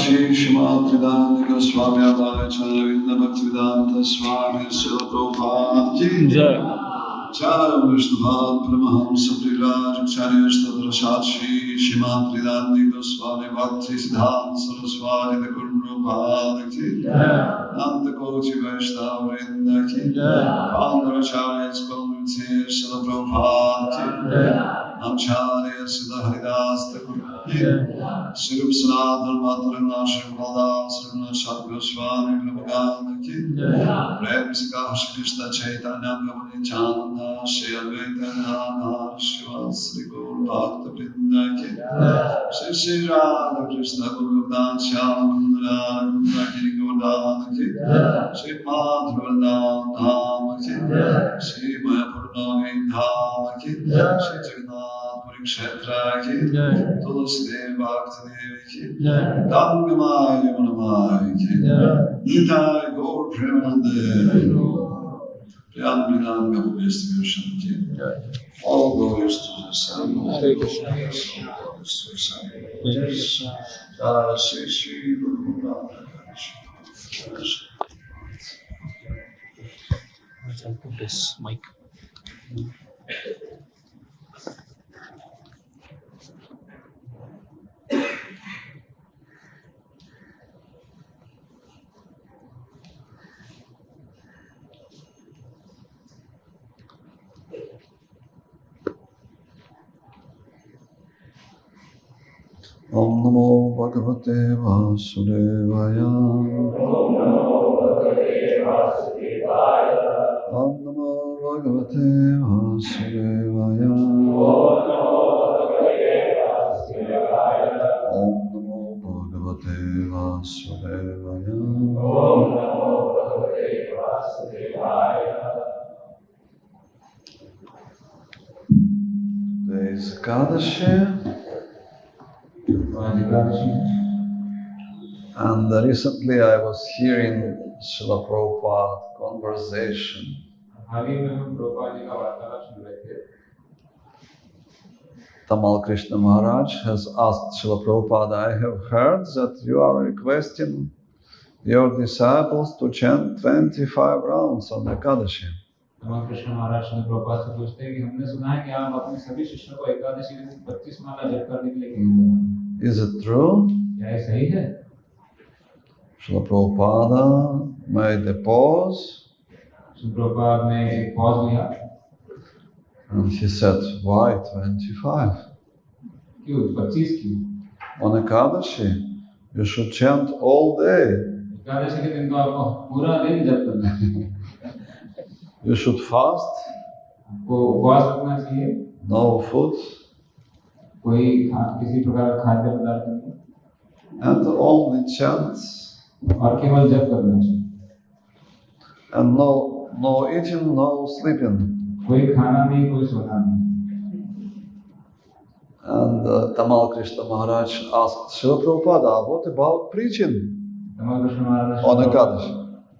Shri Shimatridani Goswami Abhacharya Vinda Bhaktivedanta Swami Srila Prabhupada Ki Jai Vishnuvad Paramahamsa Priraj Acharya Shri Shimatridani Goswami Bhakti Siddhanta Saraswati Guru Prabhupada Ki Nanda Koti Vaishnava Vrinda Ki Pandavacharya Skolviti Srila Prabhupada Ki Acharya Siddha Haridas Thakur Shri Sanatana Matarana Shri Balda Sri Sat Goswami Prabhupada Ki Prem Sikha Shri Krishna Chaitanya Prabhu Nityananda Shri Advaita Nana Shiva Sri Gaur Bhakta Vrinda Ki Shri Radha Krishna Guruvdan Shyamundara Giri Govardhana Ki Shri Madhurana Dhama Ki Shri Mayapurna Dhama Ki Shri Jagannath Puri Kshetra Ki Tulsi Devi Bhakti Devi Ki Gangamaya Yamunamaya Ki Nitai Gaur Premanande Priyanminam Gopis Krishna Ki all glories to the Sun, all glories to the Sun. Shri Shri Guru Radha Krishna. I'll put this mic. Om Namo Bhagavate Vasudevaya. Om Namo Bhagavate Vasudevaya. Om Namo Bhagavate Vasudevaya. Today is Kadashi. And recently I was hearing Srila Prabhupada conversation. Tamal Krishna Maharaj has asked Srila Prabhupada, I have heard that you are requesting your disciples to chant 25 rounds on Ekadashi. Tamal Krishna Maharaj Srila Prabhupada से पूछते हैं कि हमने सुना है कि आप अपने सभी शिष्यों को एकादशी के दिन 25 माला जप करने के लिए कहते हैं. Is it true? क्या ये सही है? Srila Prabhupada made a pause. Srila Prabhupada ने एक pause लिया. And he said, why 25? क्यों 25 क्यों? On Ekadashi, you should chant all day. Ekadashi के दिन तो आपको पूरा दिन जप करना है. You should fast. आपको उपवास रखना चाहिए. No food. कोई किसी प्रकार का खाद्य पदार्थ नहीं. And only chant. और केवल जप करना चाहिए. And no eating, no sleeping. कोई खाना नहीं, कोई सोना नहीं. And Tamal Krishna Maharaj asked Srila Prabhupada, what about preaching Tamal Krishna Maharaj on Ekadashi?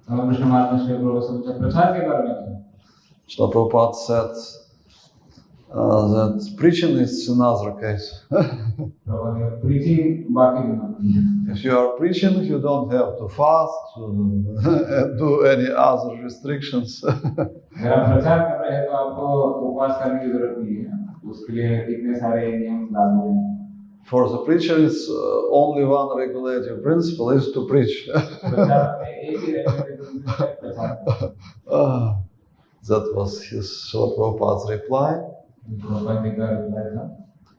Tamal Krishna Maharaj ने Srila Prabhupada से पूछा प्रचार के बारे में. Srila Prabhupada said that preaching is another case. Preaching बाकी नहीं. If you are preaching, you don't have to fast and do any other restrictions. अगर आप प्रचार कर रहे हैं तो आपको उपवास करने की जरूरत नहीं है. उसके लिए इतने सारे नियम लागू हैं. For the preacher, it's only one regulative principle is to preach. That was his Srila Prabhupada's reply.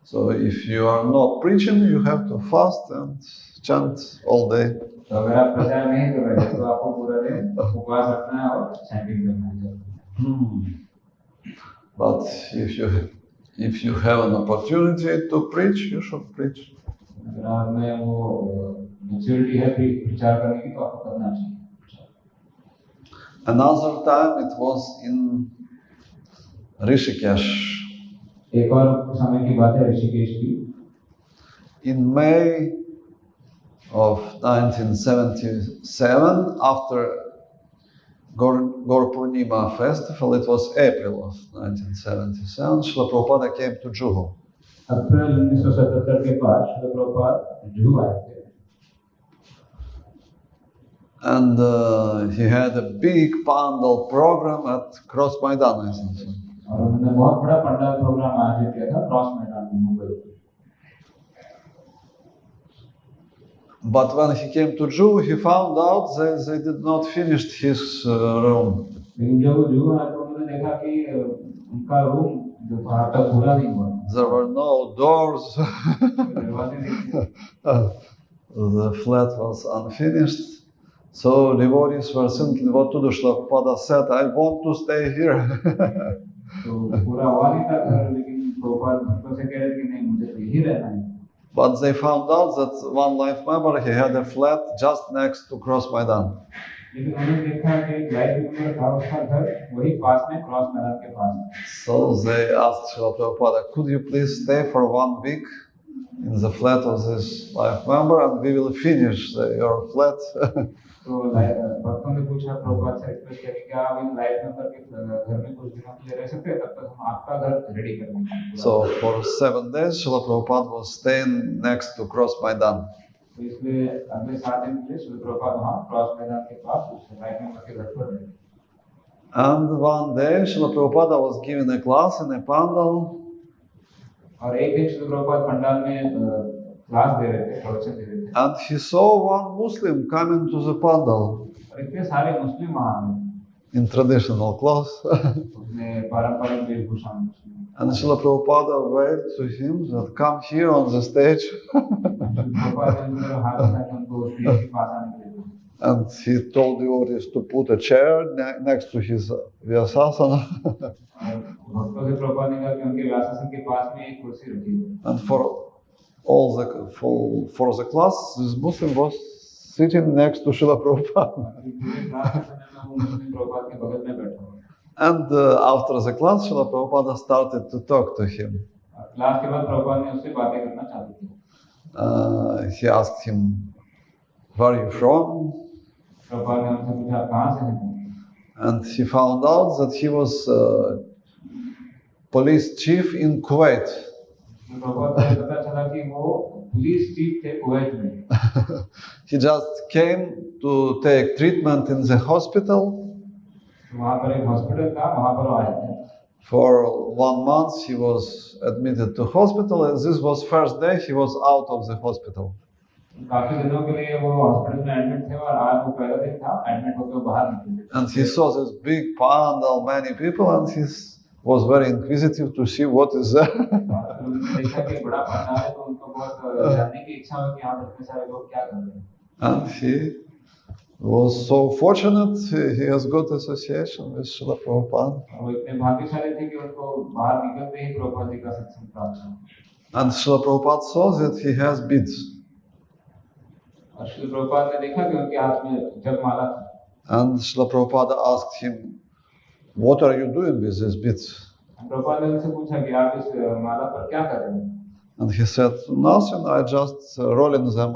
So if you are not preaching, you have to fast and chant all day. But if you have an opportunity to preach, you should preach. Another time it was in Rishikesh. एक और समय की बात है ऋषिकेश की. in May of 1977, after Gaur Purnima festival, it was April of 1977, Srila Prabhupada came to Juhu. अप्रैल 1977 के बाद श्रील प्रभुपाद जुहू आए थे And he had a big pandal program at Cross Maidan, I think. और उन्होंने बहुत बड़ा पंडाल प्रोग्राम आयोजित किया था क्रॉस मैदान में मुंबई में But when he came to Juhu, he found out that they did not finish his room. लेकिन जब वो जुहू आए तो उन्होंने देखा कि उनका रूम जो था तब पूरा नहीं हुआ There were no doors. दरवाजे नहीं थे The flat was unfinished. So devotees were thinking, what to do? Srila Prabhupada said, I want to stay here. तो पूरा हुआ नहीं था घर लेकिन प्रभुपाद भक्तों से कह रहे थे कि नहीं मुझे तो यही रहना है But they found out that one life member, he had a flat just next to Cross Maidan. लेकिन उन्होंने देखा कि एक लाइफ मेंबर था उसका घर वही पास में क्रॉस मैदान के पास So they asked Srila Prabhupada, could you please stay for 1 week in the flat of this life member and we will finish your flat. तो भक्तों ने पूछा प्रभुपाद से रिक्वेस्ट किया कि क्या आप इन लाइफ मेंबर के घर में कुछ दिनों के लिए रह सकते हैं तब तक हम आपका घर रेडी कर देंगे So for 7 days, Srila Prabhupada was staying next to Cross Maidan. तो इसलिए अगले 7 दिन के लिए श्रील प्रभुपाद वहाँ क्रॉस मैदान के पास उस लाइफ मेंबर के घर पर रहे And one day, Srila Prabhupada was giving a class in a pandal. और एक दिन श्रील प्रभुपाद पंडाल में क्लास दे रहे थे प्रवचन दे रहे थे And he saw one Muslim coming to the pandal और इतने सारे मुस्लिम वहाँ थे in traditional clothes. उसने पारंपरिक वेशभूषा में And Srila Prabhupada waved to him that come here on the stage. Prabhupada ने उनको हाथ उठाया कि उनको स्टेज के पास आने के लिए And he told the audience to put a chair next to his Vyasasana. भक्तों से प्रभुपाद ने कहा कि उनके व्यासासन के पास में एक कुर्सी रखी है And for the class, this Muslim was sitting next to Srila Prabhupada. पूरे क्लास के समय में वो मुस्लिम प्रभुपाद के बगल में बैठा हुआ And after the class, Srila Prabhupada started to talk to him. Class के बाद प्रभुपाद ने उससे बातें करना चालू की He asked him, where are you from? Prabhupada ने उनसे पूछा आप कहाँ से हैं And he found out that he was police chief in Kuwait. Prabhupada को पता चला कि वो पुलिस चीफ थे कुवैत में He just came to take treatment in the hospital. वहाँ पर एक हॉस्पिटल था वहाँ पर आए थे For 1 month he was admitted to hospital, and this was first day he was out of the hospital. काफी दिनों के लिए वो हॉस्पिटल में एडमिट थे और आज वो पहला दिन था एडमिट होकर बाहर निकले And he saw this big pandal, many people, and he was very inquisitive to see what is there. उन्होंने देखा कि बड़ा पंडाल है तो उनको बहुत जानने की इच्छा हुई कि यहाँ पर इतने सारे लोग क्या कर रहे हैं And he was so fortunate, he has got association with Srila Prabhupada. वो इतने भाग्यशाली थे कि उनको बाहर निकलते ही प्रभुपाद जी का सत्संग प्राप्त हुआ And Srila Prabhupada saw that he has beads. और श्री प्रभुपाद ने देखा कि उनके हाथ में जपमाला थी And Srila Prabhupada asked him, what are you doing with these beads? Prabhupada ने उनसे पूछा कि आप इस माला पर क्या कर रहे हैं And he said, nothing, I just rolling them.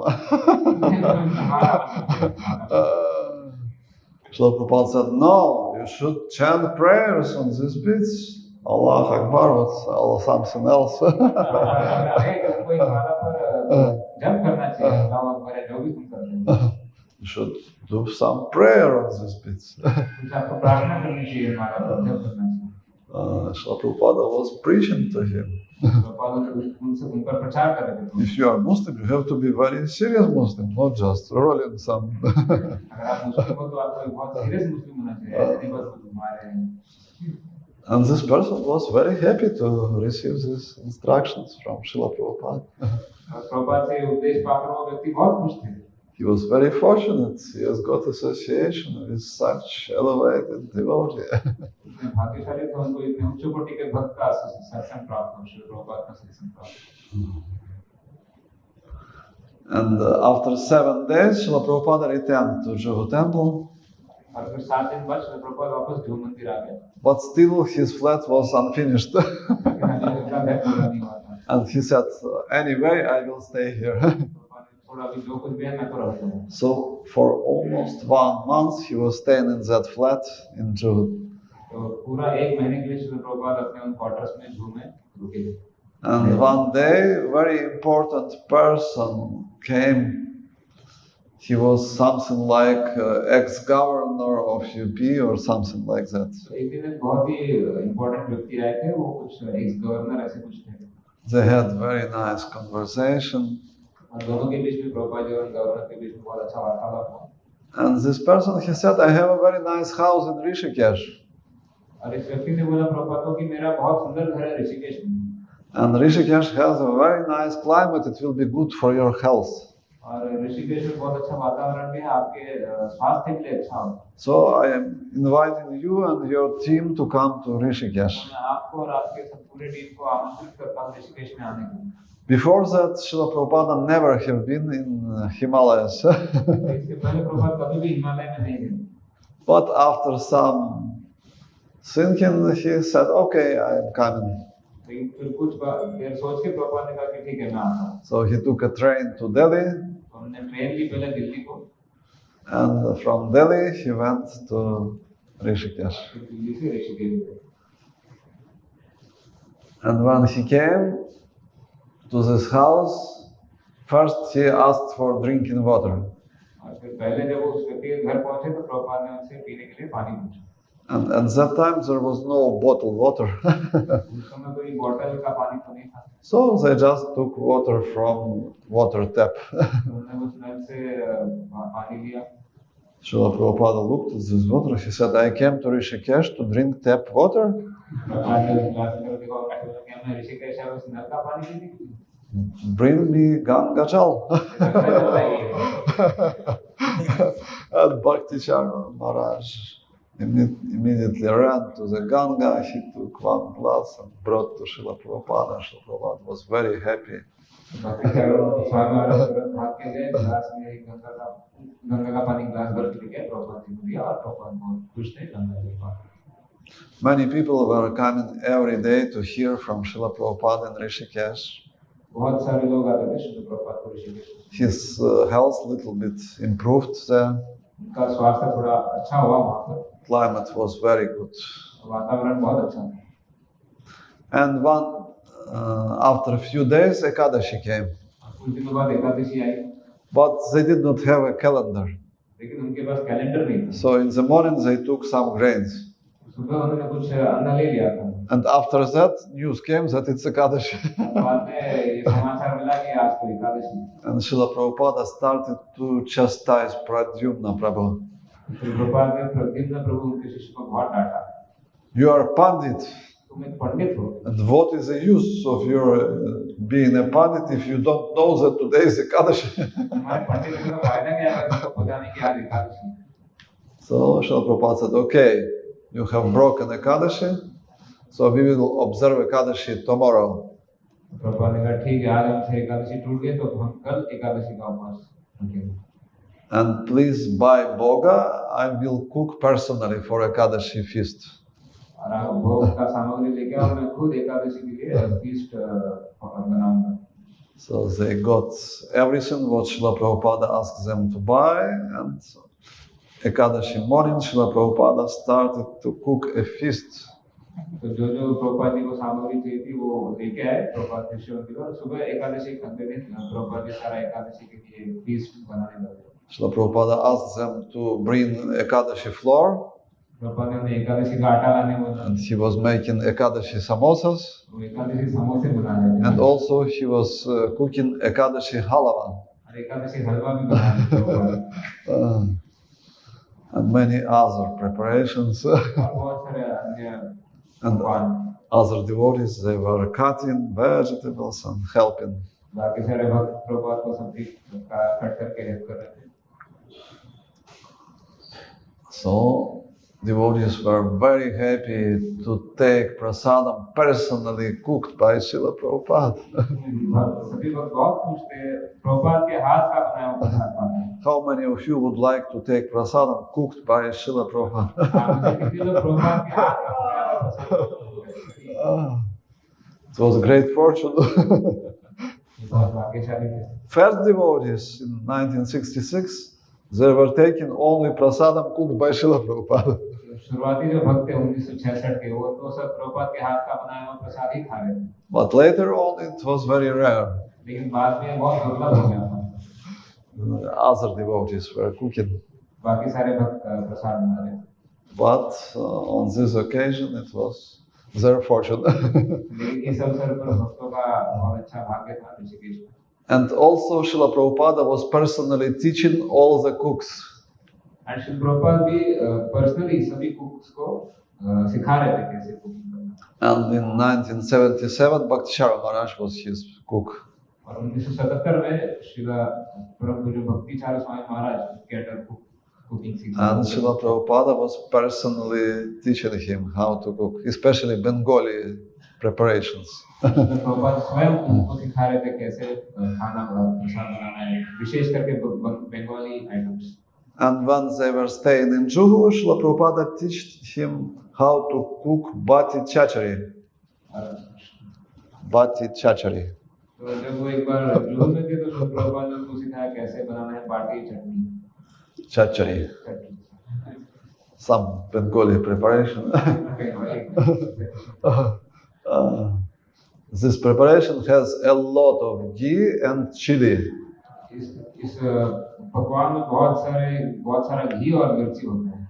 Srila Prabhupada said, no, you should chant prayers on these beads. Allah Akbar, what's Allah something else? कोई माला पर जप करना चाहिए अल्लाह अकबर है जो भी तुम करते हो You should do some prayer on these beads. कुछ आपको प्रार्थना करनी चाहिए माला पर जप करना चाहिए Srila Prabhupada was preaching to him. Prabhupada उनसे उन पर प्रचार कर रहे थे If you are Muslim, you have to be very serious Muslim, not just rolling some. अगर आप मुस्लिम हो तो आपको एक बहुत सीरियस मुस्लिम होना चाहिए ऐसे नहीं बस तुम्हारे And this person was very happy to receive these instructions from Srila Prabhupada. Prabhupada से उपदेश पाकर वो व्यक्ति बहुत खुश थे He was very fortunate. He has got association with such elevated devotee. इतने भाग्यशाली थे उनको इतने उच्च कोटि के भक्त का सत्संग प्राप्त हुआ श्री प्रभुपाद का सत्संग प्राप्त And after 7 days, Srila Prabhupada returned to Juhu temple. और फिर 7 दिन बाद श्री प्रभुपाद वापस जुहू मंदिर आ गए But still his flat was unfinished. लेकिन अभी उनका घर पूरा नहीं हुआ था And he said, anyway, I will stay here. थोड़ा अभी जो कुछ भी है मैं तो रहता हूँ. So for almost 1 month, he was staying in that flat in Juhu. तो पूरा एक महीने के लिए श्रील प्रभुपाद अपने उन क्वार्टर्स में जूहू में रुके थे. And one day, very important person came. He was something like ex-governor of UP or something like that. तो एक दिन एक बहुत ही इम्पोर्टेंट व्यक्ति आए थे, वो कुछ एक्स गवर्नर ऐसे कुछ थे. They had very nice conversation. और दोनों के बीच में प्रभुपाद जी और गवर्नर के बीच में बहुत अच्छा वार्तालाप हुआ. And this person, he said, I have a very nice house in Rishikesh. और इस व्यक्ति ने बोला प्रभुपाद को कि मेरा बहुत सुंदर घर है ऋषिकेश में. And Rishikesh has a very nice climate. It will be good for your health. और ऋषिकेश में बहुत अच्छा वातावरण भी है, आपके स्वास्थ्य के लिए अच्छा होगा. So I am inviting you and your team to come to Rishikesh. मैं आपको और आपके पूरे टीम को आमंत्रित करता हूँ ऋषिकेश में आने के लिए. Before that, Srila Prabhupada never have been in Himalayas. इसके पहले प्रभुपाद कभी भी हिमालय में नहीं गए. But after some thinking, he said, okay, I am coming. लेकिन फिर कुछ देर सोच के प्रभुपाद ने कहा कि ठीक है मैं आता हूँ. So he took a train to Delhi. हमने ट्रेन ली पहले दिल्ली को. And from Delhi, he went to Rishikesh. Delhi से ऋषिकेश गए. And when he came to this house, first he asked for drinking water. और फिर पहले जब वो उस व्यक्ति के घर पहुंचे तो प्रभुपाद ने उनसे पीने के लिए पानी पूछा. And at that time there was no bottled water. उस समय कोई बोतल का पानी तो नहीं था. So they just took water from water tap. उन्होंने उस नल से पानी लिया. Srila Prabhupada looked at this water. He said, I came to Rishikesh to drink tap water. Prabhupada ने क्लास में देखा और कहते हैं मैं ऋषिकेश है उस नल का पानी पीने के लिए. Bring me Ganga Jal. And Bhakti Maharaj immediately ran to the Ganga. He took one glass and brought to Srila Prabhupada. Srila Prabhupada was very happy. Ganga का पानी ग्लास भर के लेके प्रभुपाद जी को दिया और प्रभुपाद बहुत खुश थे गंगा जी का. Many people were coming every day to hear from Srila Prabhupada in Rishikesh. बहुत सारे लोग आते थे श्रील प्रभुपाद को Rishikesh. His health little bit improved there. उनका स्वास्थ्य थोड़ा अच्छा हुआ वहाँ पर. Climate was very good. वातावरण बहुत अच्छा था. And after a few days, Ekadashi came. कुछ दिनों बाद एकादशी आई. But they did not have a calendar. लेकिन उनके पास कैलेंडर नहीं था. So in the morning they took some grains. सुबह उन्होंने कुछ अन्न ले लिया था. And after that, news came that it's Ekadashi. बाद में ये समाचार मिला कि आज तो Ekadashi. And Srila Prabhupada started to chastise Pradyumna Prabhu. Prabhupada ने प्रद्युम्न प्रभु उनके शिष्य को बहुत डांटा. You are Pandit. तुम एक पंडित हो. And what is the use of your being a Pandit if you don't know that today is Ekadashi? तुम्हारे पंडित होने का फायदा क्या है अगर तुमको पता नहीं कि आज Ekadashi. So Srila Prabhupada said, okay, you have broken Ekadashi, so we will observe Ekadashi tomorrow. Prabhupada ने कहा ठीक है आज हमसे एकादशी टूट गई तो हम कल एकादशी का उपवास रखेंगे. And please buy boga, I will cook personally for Ekadashi feast. और आप भोग का सामग्री लेके आओ मैं खुद एकादशी के लिए फीस्ट बनाऊंगा. So they got everything what Srila Prabhupada asked them to buy, and Ekadashi morning Srila Prabhupada started to cook a feast. तो जो जो प्रभुपाद जी को सामग्री चाहिए थी वो लेके आए प्रभुपाद शिष्यों के लिए. सुबह एकादशी करते दिन प्रभुपाद जी सारा एकादशी के लिए फीस्ट बनाने लगे. Srila Prabhupada asked them to bring Ekadashi flour, Prabhupada ने उन्हें एकादशी का आटा लाने बोला. and he was making Ekadashi samosas, वो एकादशी समोसे बनाने लगे. and also he was cooking Ekadashi halava. और एकादशी हलवा भी बनाने लगे. And many other preparations. बहुत सारे अन्य And other devotees, they were cutting vegetables and helping. बाकी सारे भक्त प्रभुपाद को सब्जी कट करके हेल्प कर रहे थे. So devotees were very happy to take prasadam personally cooked by Srila Prabhupada. सभी भक्त बहुत खुश थे प्रभुपाद के हाथ का बनाया हुआ प्रसाद पाने. How many of you would like to take prasadam cooked by Srila Prabhupada? कितने लोग प्रभुपाद के हाथ का बनाया हुआ प्रसाद. It was a great fortune. बहुत भाग्यशाली थे। First devotees in 1966, they were taking only prasadam cooked by Srila Prabhupada. शुरुआती जो भक्त थे 1966 के, वो तो सब प्रभुपाद के हाथ का बनाया हुआ प्रसाद ही खा रहे थे। But later on, it was very rare. लेकिन बाद में बहुत दुर्लभ हो गया था। Other devotees were cooking. बाकी सारे भक्त प्रसाद बना रहे थे। But on this occasion, it was their fortune. लेकिन इस अवसर पर भक्तों का बहुत अच्छा भाग्य था ऋषिकेश में। And also, Srila Prabhupada was personally teaching all the cooks. And Srila Prabhupada भी पर्सनली सभी कुक्स को सिखा रहे थे कैसे कुकिंग करना। And in 1977, Bhakti Maharaj was his cook. और 1977 में श्रील प्रभु जो भक्ति चारू स्वामी महाराज कैटर कुकिंग सिखा। And Srila Prabhupada was personally teaching him how to cook, especially Bengali preparations. Prabhupada स्वयं उनको सिखा रहे थे कैसे खाना प्रसाद बनाना है, विशेष करके Bengali items. And when they were staying in Juhu, Srila Prabhupada taught him how to cook bati chachari. Bati chachari. तो जब वो एक बार जुहू में थे तो श्रील प्रभुपाद ने उनको सिखाया कैसे बनाना है बाटी चटनी। Chachari. Some Bengali preparation. This preparation has a lot of ghee and chili. इस पकवान में बहुत सारा घी और मिर्ची होता है।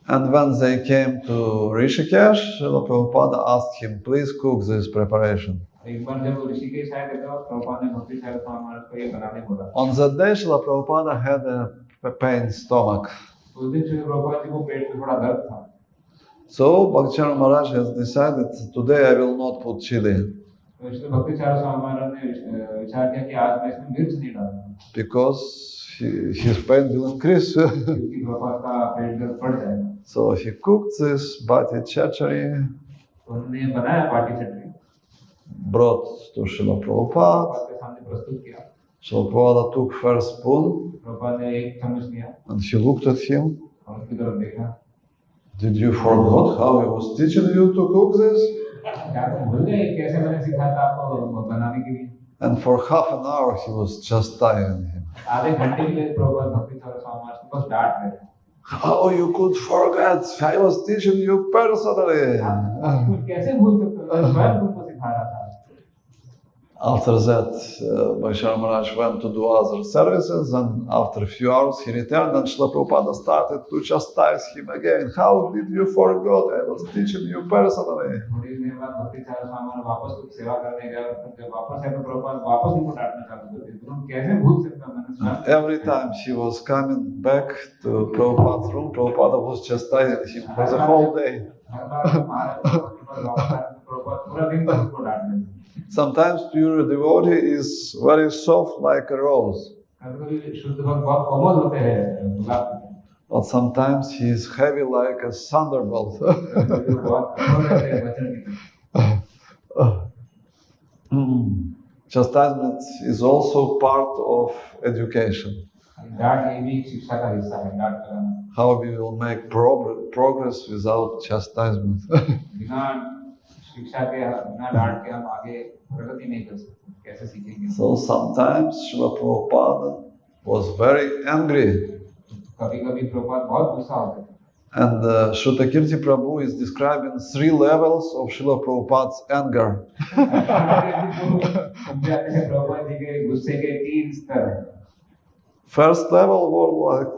And when they came to Rishikesh, Srila Prabhupada asked him, please cook this preparation. एक बार जब वो ऋषिकेश आए थे तो प्रभुपाद ने भक्ति चारू स्वामी महाराज को ये बनाने बोला। On that day, Srila Prabhupada had a pain stomach. उस दिन श्रील प्रभुपाद जी को पेट में थोड़ा दर्द था। So Bhakti Maharaj has decided today I will not put chili. तो इसलिए भक्ति चारू स्वामी महाराज ने विचार किया कि आज मैं इसमें मिर्च नहीं डालूंगा। Because his pain will increase. क्योंकि प्रभुपाद का पेट दर्द बढ़ जाएगा। So he cooked this bati chachari, उन्होंने बनाया बाटी चटनी। brought to Srila Prabhupada. Prabhupada के सामने प्रस्तुत किया। Srila Prabhupada took first spoon Prabhupada ने एक चम्मच लिया and he looked at him. और उसकी तरफ देखा। Did you forget how I was teaching you to cook this? क्या तुम भूल गए कैसे मैंने सिखाया था आपको बनाने के लिए? And for half an hour he was just tiring him. आधे घंटे के लिए प्रभुपाद भक्ति चारू स्वामी महाराज को बस डांट रहे थे। How you could forget? I was teaching you personally. आप कैसे भूल सकते हो? मैं स्वयं तुमको सिखा रहा था। After that, Bhakti Maharaj went to do other services, and after a few hours he returned, and Srila Prabhupada started to chastise him again. How did you forget? I was teaching you personally. थोड़ी देर बाद भक्ति चारू स्वामी महाराज वापस कुछ सेवा करने गए और जब वापस आए तो प्रभुपाद वापस उनको डांटना चालू कर दिया। तुम कैसे भूल सकते हो? मैंने स्वयं। Every time he was coming back to Prabhupada's room, Prabhupada was chastising him for the whole day. हर बार महाराज वापस आए तो प्रभुपाद पूरा दिन तक उनको डांट रहे थे। Sometimes pure devotee is very soft like a rose, कभी शुद्ध भक्त बहुत कोमल होते हैं गुलाब की तरह। but sometimes he is heavy like a thunderbolt. कभी बहुत कठोर रहते हैं वचन की तरह। Chastisement is also part of education. डांट ये भी शिक्षा का हिस्सा है, डांट कराना। How we will make progress without chastisement. बिना शिक्षा के बिना डांट के हम आगे प्रगति नहीं कर सकते, कैसे सीखेंगे? So sometimes Srila Prabhupada was very angry. कभी-कभी प्रभुपाद बहुत गुस्सा होते थे। And Shrutakirti Prabhu is describing 3 levels of Srila Prabhupada's anger. समझाते हैं प्रभुपाद जी के गुस्से के 3 स्तर हैं। First level was like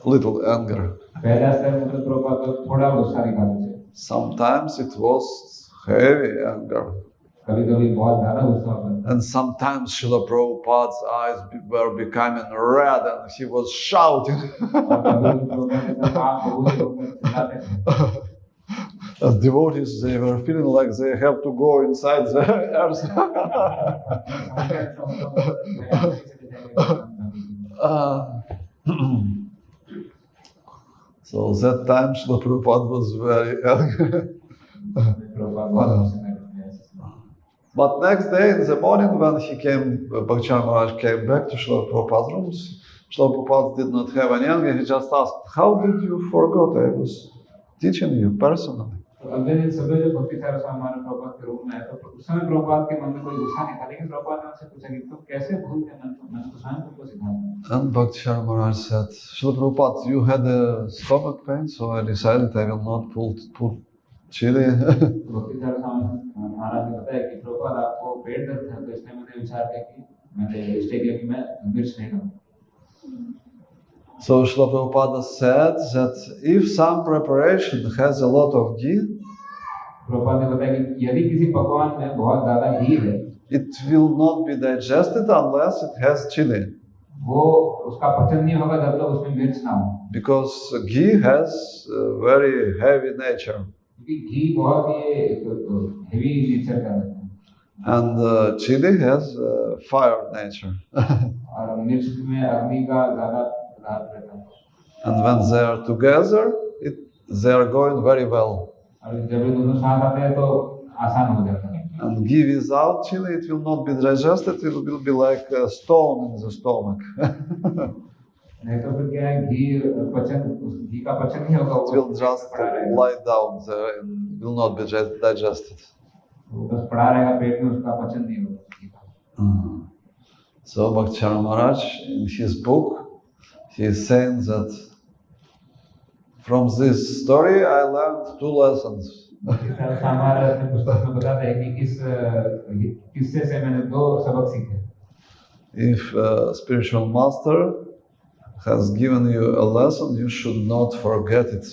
little anger. पहला स्तर मतलब प्रभुपाद को थोड़ा गुस्सा दिखाते थे। Sometimes it was heavy anger. कभी-कभी बहुत ज़्यादा गुस्सा होता था। And sometimes Srila Prabhupada's eyes were becoming red and he was shouting. As devotees, they were feeling like they have to go inside the earth. So that time Srila Prabhupada was very angry. But next day in the morning when Bhakti Maharaj came back to Srila Prabhupada's rooms, Srila Prabhupada did not have any anger. He just asked, how did you forget I was teaching you personally? तो अगले दिन सुबह जो भक्ति सारा सामान प्रभुपाद के room में आया तो उस समय प्रभुपाद के मन में कोई गुस्सा नहीं था, लेकिन प्रभुपाद ने उनसे पूछा कि तुम कैसे भूल गए, मैं तो स्वयं तुमको सिखाऊंगा। And Bhakti Maharaj said, Srila Prabhupada, you had a stomach pain, so I decided I will not put chili. भक्ति सारा सामान महाराज ने बताया कि प्रभुपाद आपको पेट दर्द था, तो इसलिए मैंने विचार किया कि मैंने स्टे किया कि मैं मिर्च नहीं खाऊंगा। So Srila Prabhupada said that if some preparation has a lot of ghee, Prabhupada ने बताया कि यदि किसी पकवान में बहुत ज्यादा घी है, it will not be digested unless it has chili. वो उसका पचन नहीं होगा जब तक उसमें मिर्च ना हो, Because ghee has a very heavy nature. क्योंकि घी बहुत ही हेवी नेचर का रहता है And chili has fire nature. और मिर्च में अग्नि का ज्यादा पदार्थ रहता है And when they are together, they are going very well. और जब ये दोनों साथ आते हैं तो आसान हो जाता है। And ghee without chili, it will not be digested, it will be like a stone in the stomach. नहीं तो फिर क्या है, घी का पचन नहीं होगा, It will just lie down there and will not be digested. वो बस पड़ा रहेगा पेट में, उसका पचन नहीं होगा। So Bhakti Maharaj, in his book, he is saying that from this story I learned 2 lessons. हमारा पुस्तक में बताता है कि इस किस्से से मैंने 2 सबक सीखे। If a spiritual master has given you a lesson, you should not forget it.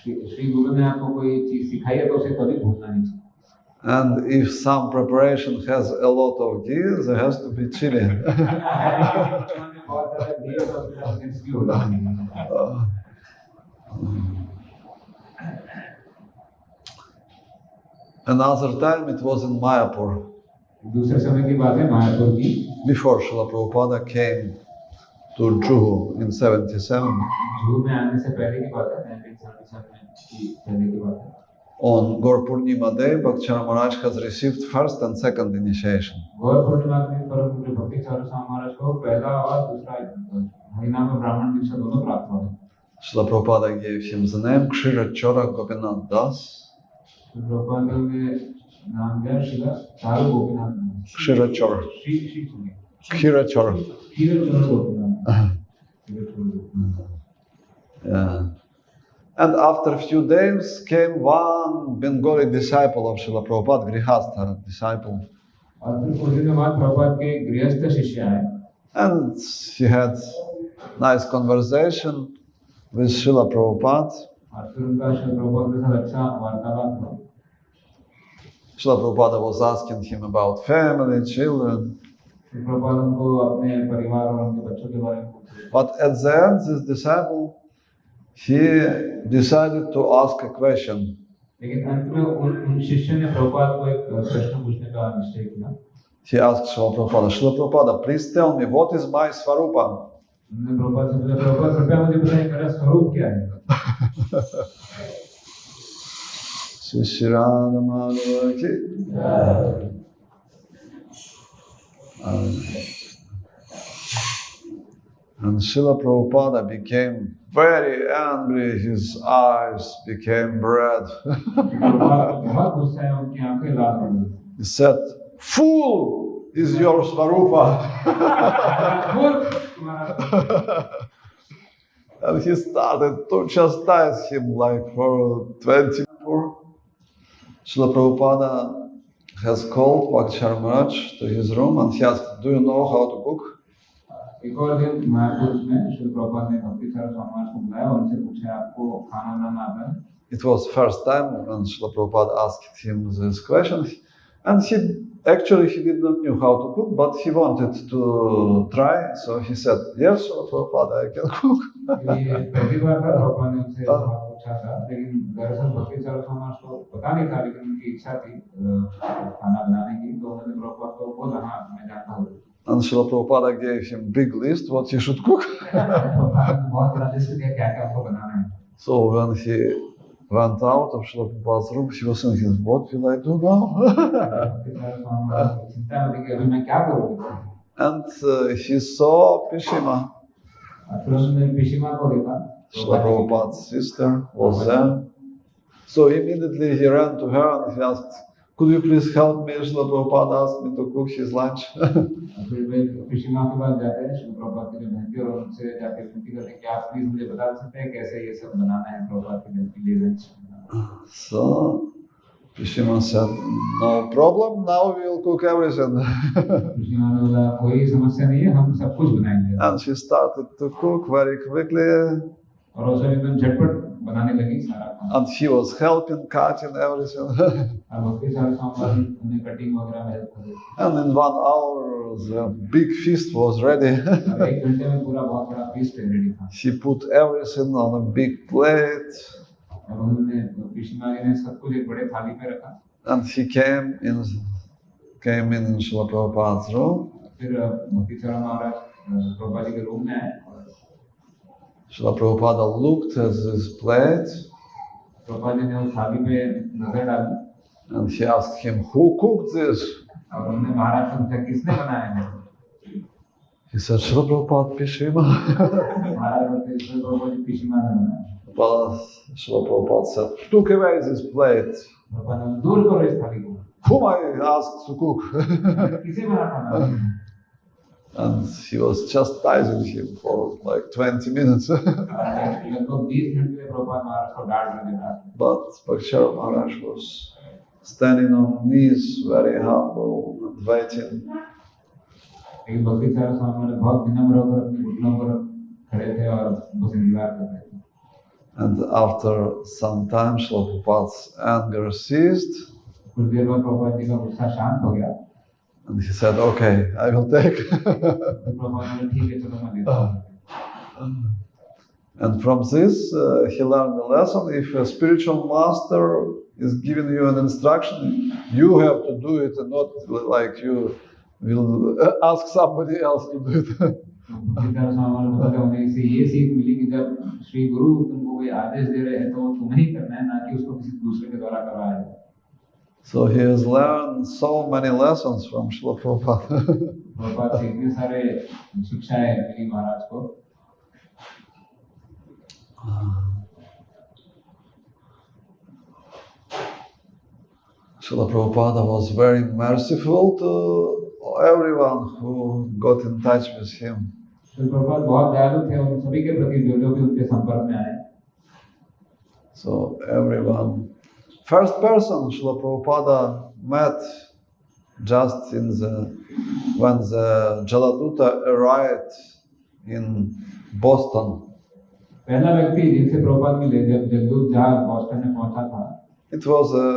Shri गुरु ने आपको कोई चीज सिखाई है तो उसे कभी भूलना नहीं चाहिए। And if some preparation has a lot of ghee, there has to be chili. Another time it was in Mayapur. दूसरे समय की बात है मायापुर की। Before Srila Prabhupada came to Juhu in 77. Juhu में आने से पहले की बात है, 1977 की पहले की बात है। On Gaur Purnima Day, Bhakti Maharaj has received first and second initiation. गौर पूर्णिमा के दिन परम पूज्य भक्ति चारू स्वामी महाराज को पहला और दूसरा हरिनाम ब्राह्मण दीक्षा दोनों प्राप्त हुए। Srila Prabhupada gave him the name Kshirachora Gopinath Das. Prabhupada ने नाम दिया Srila Charu Gopinath. Kshirachora. Kshirachora. Kshirachora Gopinath। Yeah. And after a few days came one Bengali disciple of Srila Prabhupada, Grihastha disciple. और फिर कुछ दिनों बाद प्रभुपाद के गृहस्थ शिष्य आए। And he had nice conversation with Srila Prabhupada. और फिर उनका श्री प्रभुपाद के साथ अच्छा वार्तालाप हुआ। Srila Prabhupada was asking him about family, children. Shri Prabhupada उनको अपने परिवार और उनके बच्चों के बारे में पूछे। But at the end, this disciple, he decided to ask a question. लेकिन अंत में उन शिष्य ने प्रभुपाद को एक प्रश्न पूछने का निश्चय किया। He asked Srila Prabhupada, please tell me, what is my Svarupa? उन्होंने प्रभुपाद से पूछा, प्रभुपाद कृपया मुझे बताएं मेरा स्वरूप क्या है? Shri Radha Madhava ki. And Srila Prabhupada became very angry, his eyes became red. He said, fool is your Svarupa. And he started to chastise him like for 24. Srila Prabhupada has called Bhakti Maharaj to his room and he asked, do you know how to cook? एक और दिन मायापुर में श्री प्रभुपाद ने भक्ति चारू स्वामी महाराज को बुलाया और उनसे पूछा आपको खाना बनाना आता है? It was first time when Srila Prabhupada asked him this question, and he did not know how to cook, but he wanted to try, so he said, yes, Srila Prabhupada, I can cook. ये पहली बार था प्रभुपाद ने उनसे पूछा था, लेकिन दरअसल भक्ति चारू स्वामी महाराज को पता नहीं था, लेकिन उनकी इच्छा थी खाना बनाने की, तो उन्होंने प्रभुपाद को बोला, हाँ मैं जानता हूँ। And Srila Prabhupada gave him big list what he should cook. So when he went out of Srila Prabhupada's room, he was thinking, what will I do now? And he saw Pishima. Srila Prabhupada's sister was there. So immediately he ran to her and he asked, "Could you please help me? Srila Prabhupada asked me to cook his lunch." फिर वे ऋषि माँ के पास जाते हैं श्री प्रभुपाद की जो बहन थी और उनसे जाके विनती करते हैं कि आप प्लीज मुझे बता सकते हैं कैसे ये सब बनाना है प्रभुपाद की बहन के लिए lunch. So Prishima said, "No problem, now we will cook everything." ऋषि माँ ने बोला कोई समस्या नहीं है हम सब कुछ बनाएंगे. And she started to cook very quickly. और वो सब एकदम झटपट बनाने लगी सारा काम. And he was helping, cutting everything. और भक्ति सारे सोमवार उन्हें कटिंग वगैरह में हेल्प कर रही. And in 1 hour, the big feast was ready. और 1 घंटे में पूरा बहुत बड़ा फीस्ट रेडी था. She put everything on a big plate. और उन्होंने ऋषि माँ जी ने सब कुछ एक बड़े थाली पे रखा. And he came in Srila Prabhupada's room. फिर भक्ति चरण महाराज प्रभुपाद जी के रूम में आए. Srila Prabhupada looked at this plate Prabhupada ji ने उस थाली पे नजर डाली. and he asked him, "Who cooked this?" और उन्होंने महाराज से पूछा किसने बनाया है. He said, "Srila Prabhupada Pishima." महाराज बोलते हैं प्रभुपाद जी ऋषि माँ ने बनाया. But Srila Prabhupada said, "Took away this plate. Prabhupada ने दूर करो इस थाली को. Whom I asked to cook?" किसे बना खाना. And he was chastising him for like 20 minutes. लगभग 20 मिनट के लिए प्रभुपाद महाराज को डांट रहे थे. But Bhakti Maharaj was standing on knees, very humble and waiting. लेकिन भक्ति चरण स्वामी ने बहुत विनम्र होकर अपने घुटनों पर खड़े थे और बस इंतजार कर रहे थे. And after some time, Srila Prabhupada's anger ceased. कुछ देर बाद प्रभुपाद जी का गुस्सा शांत हो गया. And he said, "Okay, I will take." Prabhupada ने ठीक है चलो मैं देता हूँ. And from this, he learned a lesson. If a spiritual master is giving you an instruction, you have to do it and not like you will ask somebody else to do it. होने से ये सीख मिली कि जब श्री गुरु तुमको कोई आदेश दे रहे हैं तो तुम्हें ही करना है ना कि उसको किसी दूसरे के द्वारा करवाया जाए. So he has learned so many lessons from Srila Prabhupada. Prabhupada से इतने सारे शिक्षाएं मिली महाराज को. Srila Prabhupada was very merciful to everyone who got in touch with him. Shri Prabhupada बहुत दयालु थे उन सभी के प्रति जो भी उनके संपर्क में आए. So everyone, first person Srila Prabhupada met just when the Jaladuta arrived in Boston. पहला व्यक्ति जिनसे प्रभुपाद मिले जब जगदूत जहाज बॉस्टन में पहुंचा था. It was a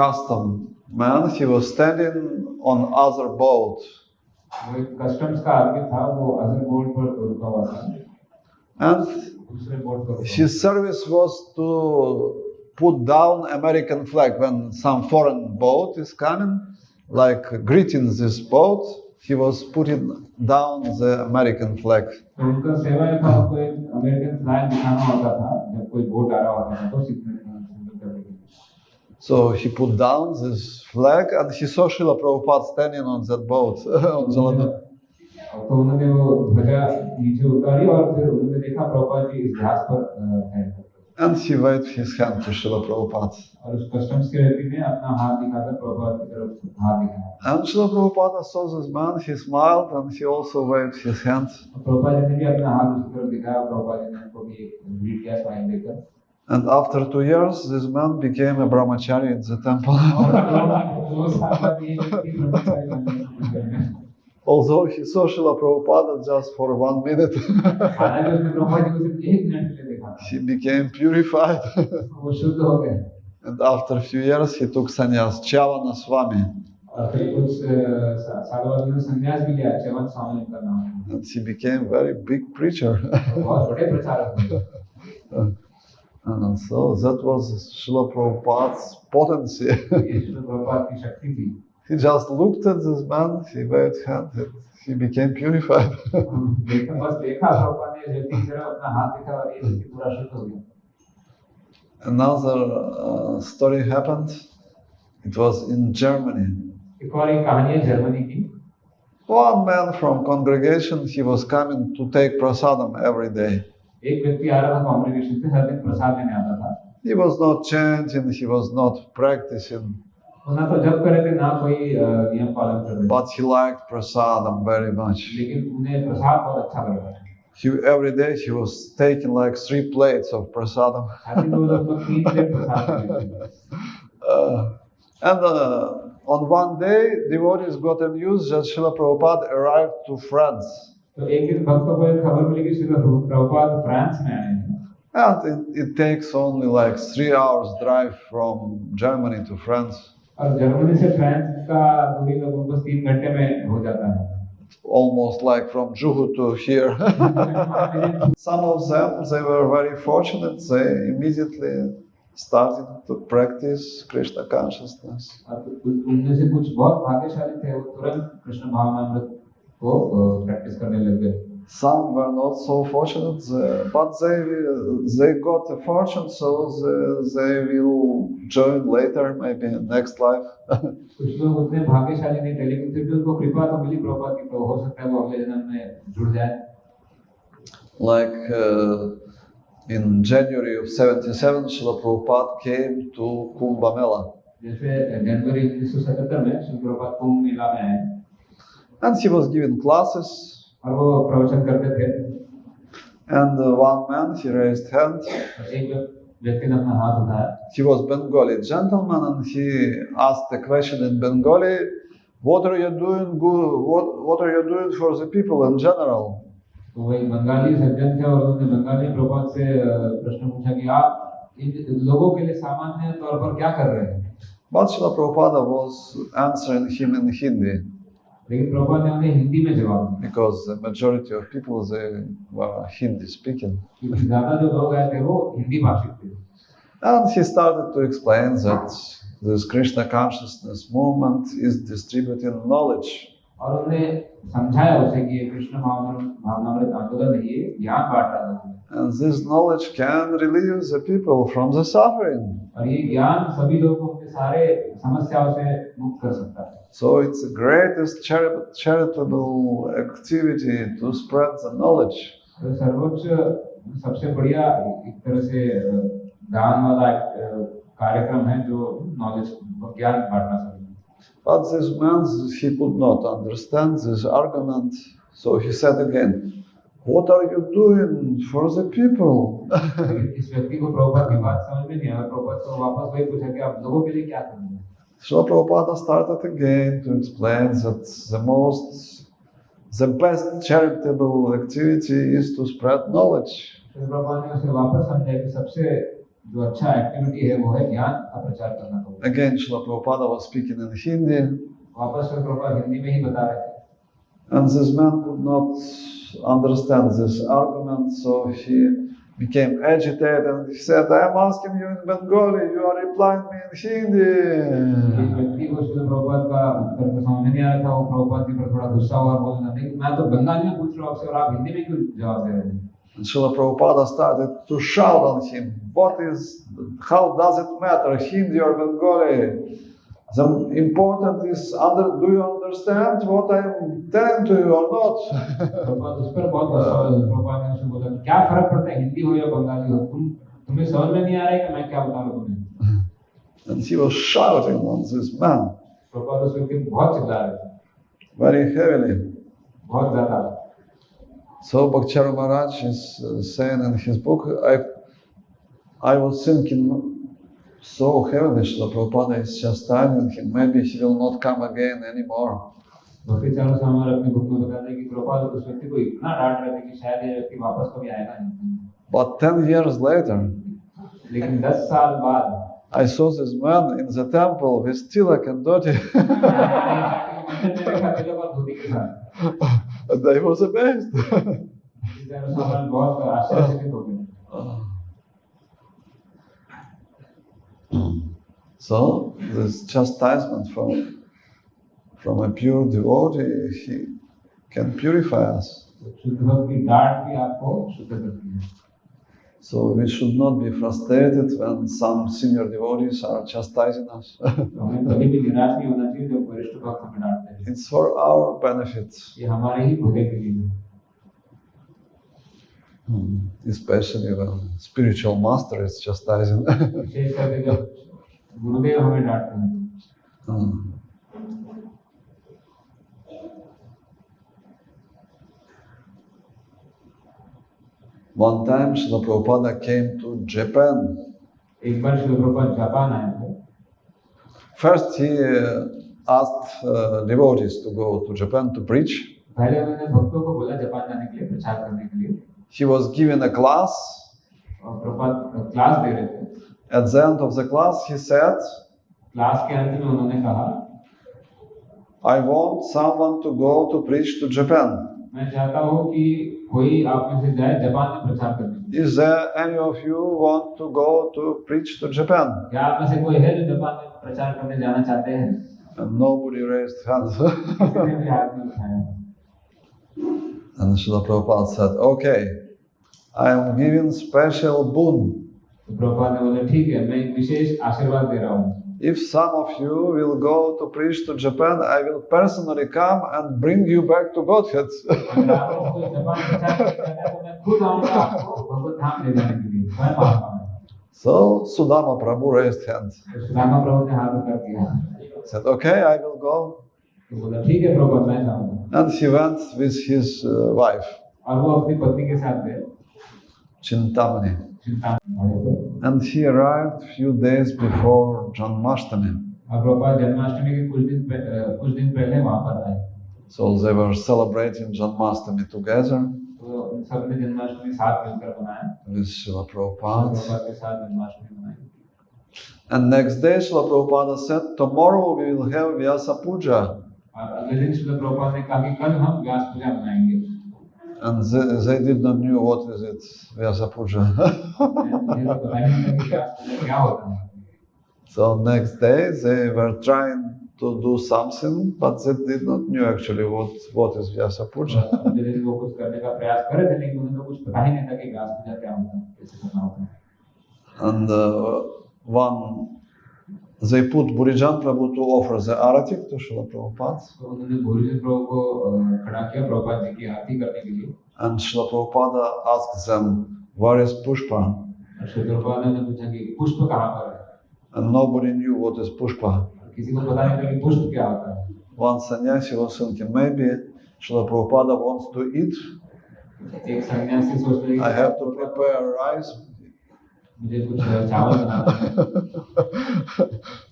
custom man. He was standing on other boat. वो एक कस्टम्स का आदमी था वो अदर बोट पर रुका हुआ था. And दूसरे बोट पर. his service was to put down American flag when some foreign boat is coming, like greeting this boat. He was putting down the American flag. तो उनका सेवा ये था उनको एक अमेरिकन फ्लैग दिखाना होता था जब कोई बोट आ रहा होता था तो सिग्नल करने के लिए. So he put down this flag and he saw Srila Prabhupada standing on that boat. On the तो उन्होंने वो ध्वजा नीचे उतारी और फिर उन्होंने देखा प्रभुपाद जी इस जहाज पर हैं. And he waved his hand to Srila Prabhupada. और उस कस्टम्स के व्यक्ति ने अपना हाथ दिखाकर प्रभुपाद की तरफ हाथ दिखाया. And Srila Prabhupada saw this man, he smiled and he also waved his hand. Prabhupada ji ने भी अपना हाथ उसकी तरफ दिखाया. प्रभुपाद जी ने उनको भी ग्रीट किया स्माइल देकर. And after 2 years, this man became a brahmachari in the temple. Although he saw Srila Prabhupada just for 1 minute, he became purified. And after a few years, he took sannyas, Chavana Swami. And he became a very big preacher. And so that was Srila Prabhupada's potency. He just looked at this man, he waved hand, and he became purified. Another story happened. It was in Germany. One man from congregation, he was coming to take prasadam every day. एक व्यक्ति आ रहा था congregation से, हर दिन प्रसाद लेने आता था। He was not chanting, he was not practicing, वो ना तो जप कर रहे थे, ना कोई नियम पालन कर रहे थे, but he liked prasadam very much. लेकिन उन्हें प्रसाद बहुत अच्छा लग रहा था। Every day he was taking like 3 plates of prasadam. हर दिन वो लगभग 3 प्लेट प्रसाद लेते थे। And on one day, devotees got the news that Srila Prabhupada arrived to France. तो एक दिन भक्तों को एक खबर मिली कि श्रील प्रभुपाद फ्रांस में आए हैं। And it takes only like 3 hours drive from Germany to France. और जर्मनी से फ्रांस का दूरी लगभग बस 3 घंटे में हो जाता है। Almost like from Juhu to here. Some of them, they were very fortunate. They immediately started to practice Krishna consciousness. उनमें से कुछ बहुत भाग्यशाली थे, वो तुरंत कृष्ण भावनामृत को प्रैक्टिस करने लग गए। Some were not so fortunate, but they got a fortune, so they will join later, maybe next life. कुछ लोग उतने भाग्यशाली नहीं थे, लेकिन फिर भी उनको कृपा तो मिली प्रभुपाद की, तो हो सकता है वो अगले जन्म में जुड़ जाए। Like in January of 77, Srila Prabhupada came to Kumbh Mela. जैसे जनवरी 1977 में श्री प्रभुपाद कुंभ मेला में आए, And he was giving classes. और वो प्रवचन करते थे। And one man, he raised hand. एक व्यक्ति ने अपना हाथ उठाया। He was Bengali gentleman, and he asked a question in Bengali. What are you doing good? What are you doing for the people in general? तो वही बंगाली सज्जन थे और उन्होंने बंगाली प्रभुपाद से प्रश्न पूछा कि आप इन लोगों के लिए सामान्य तौर पर क्या कर रहे हैं? But Srila Prabhupada was answering him in Hindi. लेकिन प्रभुपाद ने उन्हें हिंदी में जवाब दिया, because the majority of people, they were Hindi speaking. क्योंकि ज़्यादा जो लोग आए थे वो हिंदी भाषी थे। And he started to explain that this Krishna consciousness movement is distributing knowledge. और उन्हें समझाया उसे कि ये कृष्ण भावनामृत आंदोलन है, ये ज्ञान बांट रहा है। And this knowledge can relieve the people from the suffering. और ये ज्ञान सभी लोगों को उनके सारे समस्याओं से मुक्त कर सकता है। So it's the greatest charitable activity to spread the knowledge. तो सर्वोच्च सबसे बढ़िया एक तरह से दान वाला कार्यक्रम है जो नॉलेज ज्ञान बांटना चाहिए। But this man, he could not understand this argument, so he said again, "What are you doing for the people?" इस व्यक्ति को प्रभुपाद की बात समझ में नहीं आया। प्रभुपाद को वापस वही पूछा कि आप लोगों के लिए क्या कर रहे हैं? So Prabhupada started again to explain that the best charitable activity is to spread knowledge. Prabhupada ने उसे वापस समझाया कि सबसे जो अच्छा एक्टिविटी है वो है ज्ञान का प्रचार करना। Again, Srila Prabhupada was speaking in Hindi. वापस से प्रभुपाद हिंदी में ही बता रहे थे। And this man could not understand this argument, so he became agitated and he said, "I am asking you in Bengali, you are replying me in Hindi." इस व्यक्ति को श्रील प्रभुपाद का उत्तर तो समझ नहीं आ रहा था। वो प्रभुपाद जी पर थोड़ा गुस्सा हुआ और बोलने लगे, मैं तो बंगाली में पूछ रहा हूँ आपसे और आप हिंदी में क्यों जवाब दे रहे हैं? And Srila Prabhupada started to shout on him, how does it matter, Hindi or Bengali? The important is, do you understand what I am telling to you or not? Prabhupada उस पर बहुत गुस्सा हुआ। प्रभुपाद ने उसे बोला, क्या फर्क पड़ता है हिंदी हो या बंगाली हो, तुम्हें समझ में नहीं आ रहा है कि मैं क्या बता रहा हूँ तुम्हें? And he was shouting on this man. Prabhupada उस व्यक्ति को बहुत चिल्ला रहे थे, very heavily. बहुत ज़्यादा। So Bhakti Maharaj is saying in his book, I was thinking so heavily, Srila Prabhupada is just telling him, maybe he will not come again anymore. भक्ति चारों हमारे अपने बुक में बताते हैं कि प्रभुपाद उस व्यक्ति को इतना डांट रहे थे कि शायद ये व्यक्ति वापस कभी आएगा नहीं। But 10 years later, लेकिन 10 साल बाद I saw this man in the temple with tilak and dhoti. And I was amazed. So this chastisement from a pure devotee, he can purify us. So we should not be frustrated when some senior devotees are chastising us. It's for our benefit. Especially when spiritual master is chastising. विशेष करके जब गुरुदेव हमें डांटते हैं। One time Srila Prabhupada came to Japan. एक बार Srila Prabhupada Japan आए थे। First he asked devotees to go to Japan to preach. पहले उन्होंने भक्तों को बोला जापान जाने के लिए, प्रचार करने के लिए। He was given a class. और प्रभुपाद क्लास दे रहे थे। At the end of the class he said, class के अंत में उन्होंने कहा, I want someone to go to preach to Japan. मैं चाहता हूँ कि कोई आप में से जाए जापान में प्रचार करने। Is there any of you want to go to preach to Japan? क्या आप में से कोई है जो जापान में प्रचार करने जाना चाहते हैं? And nobody raised hands. किसी ने भी हाथ नहीं उठाया। And Srila Prabhupada said, okay, I am giving special boon. तो प्रभुपाद ने बोला ठीक है, मैं एक विशेष आशीर्वाद दे रहा हूँ। If some of you will go to preach to Japan, I will personally come and bring you back to Godhead. अगर आप लोग को जापान प्रचार करना है तो मैं खुद आऊँगा आपको भगवत धाम ले जाने के लिए। मैं महात्मा हूँ। So Sudama Prabhu raised hands. Sudama प्रभु ने हाथ ऊपर किया। Said, okay, I will go. तो बोला ठीक है प्रभुपाद, मैं जाऊँगा। And he went with his wife, और वो अपनी पत्नी के साथ गए। Chintamani. Chintamani. And he arrived few days before Janmashtami. और प्रभुपाद जन्माष्टमी के कुछ दिन पहले वहाँ पर आए। So they were celebrating Janmashtami together तो सबने जन्माष्टमी साथ मिलकर मनाया। with Srila Prabhupada. प्रभुपाद के साथ जन्माष्टमी मनाई। And next day Srila Prabhupada said, tomorrow we will have Vyasa Puja. और अगले दिन श्रील प्रभुपाद ने कहा कि कल हम व्यास पूजा मनाएंगे। And they did not know what is it, Vyasa Puja. So next day they were trying to do something, but they did not know actually what is Vyasa Puja. And one, they put Burijan Prabhu to offer the arati to Srila Prabhupada. And Srila Prabhupada asked them, where is Pushpa? And nobody knew what is Pushpa. One sannyasi was thinking, maybe Srila Prabhupada wants to eat. I have to prepare rice.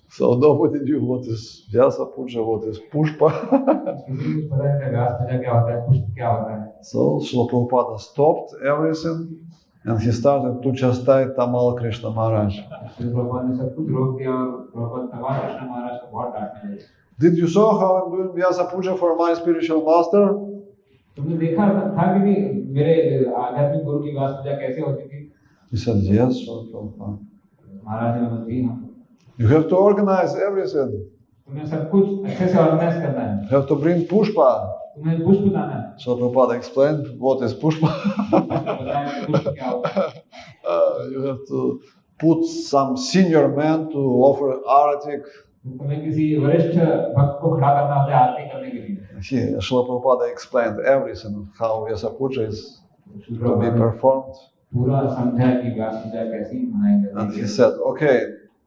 So nobody knew what is Vyasa Puja, what is Pushpa. So Srila Prabhupada stopped everything and he started to chastise Tamal Krishna Maharaj. Did you saw how I'm doing Vyasa Puja for my spiritual master? He said, yes, Srila Prabhupada. You have to organize everything. You have to bring Pushpa. So Prabhupada explained what is Pushpa. You have to put some senior man to offer aratik. Srila Prabhupada explained everything, how Vyasa Puja is to be performed. And he said, okay,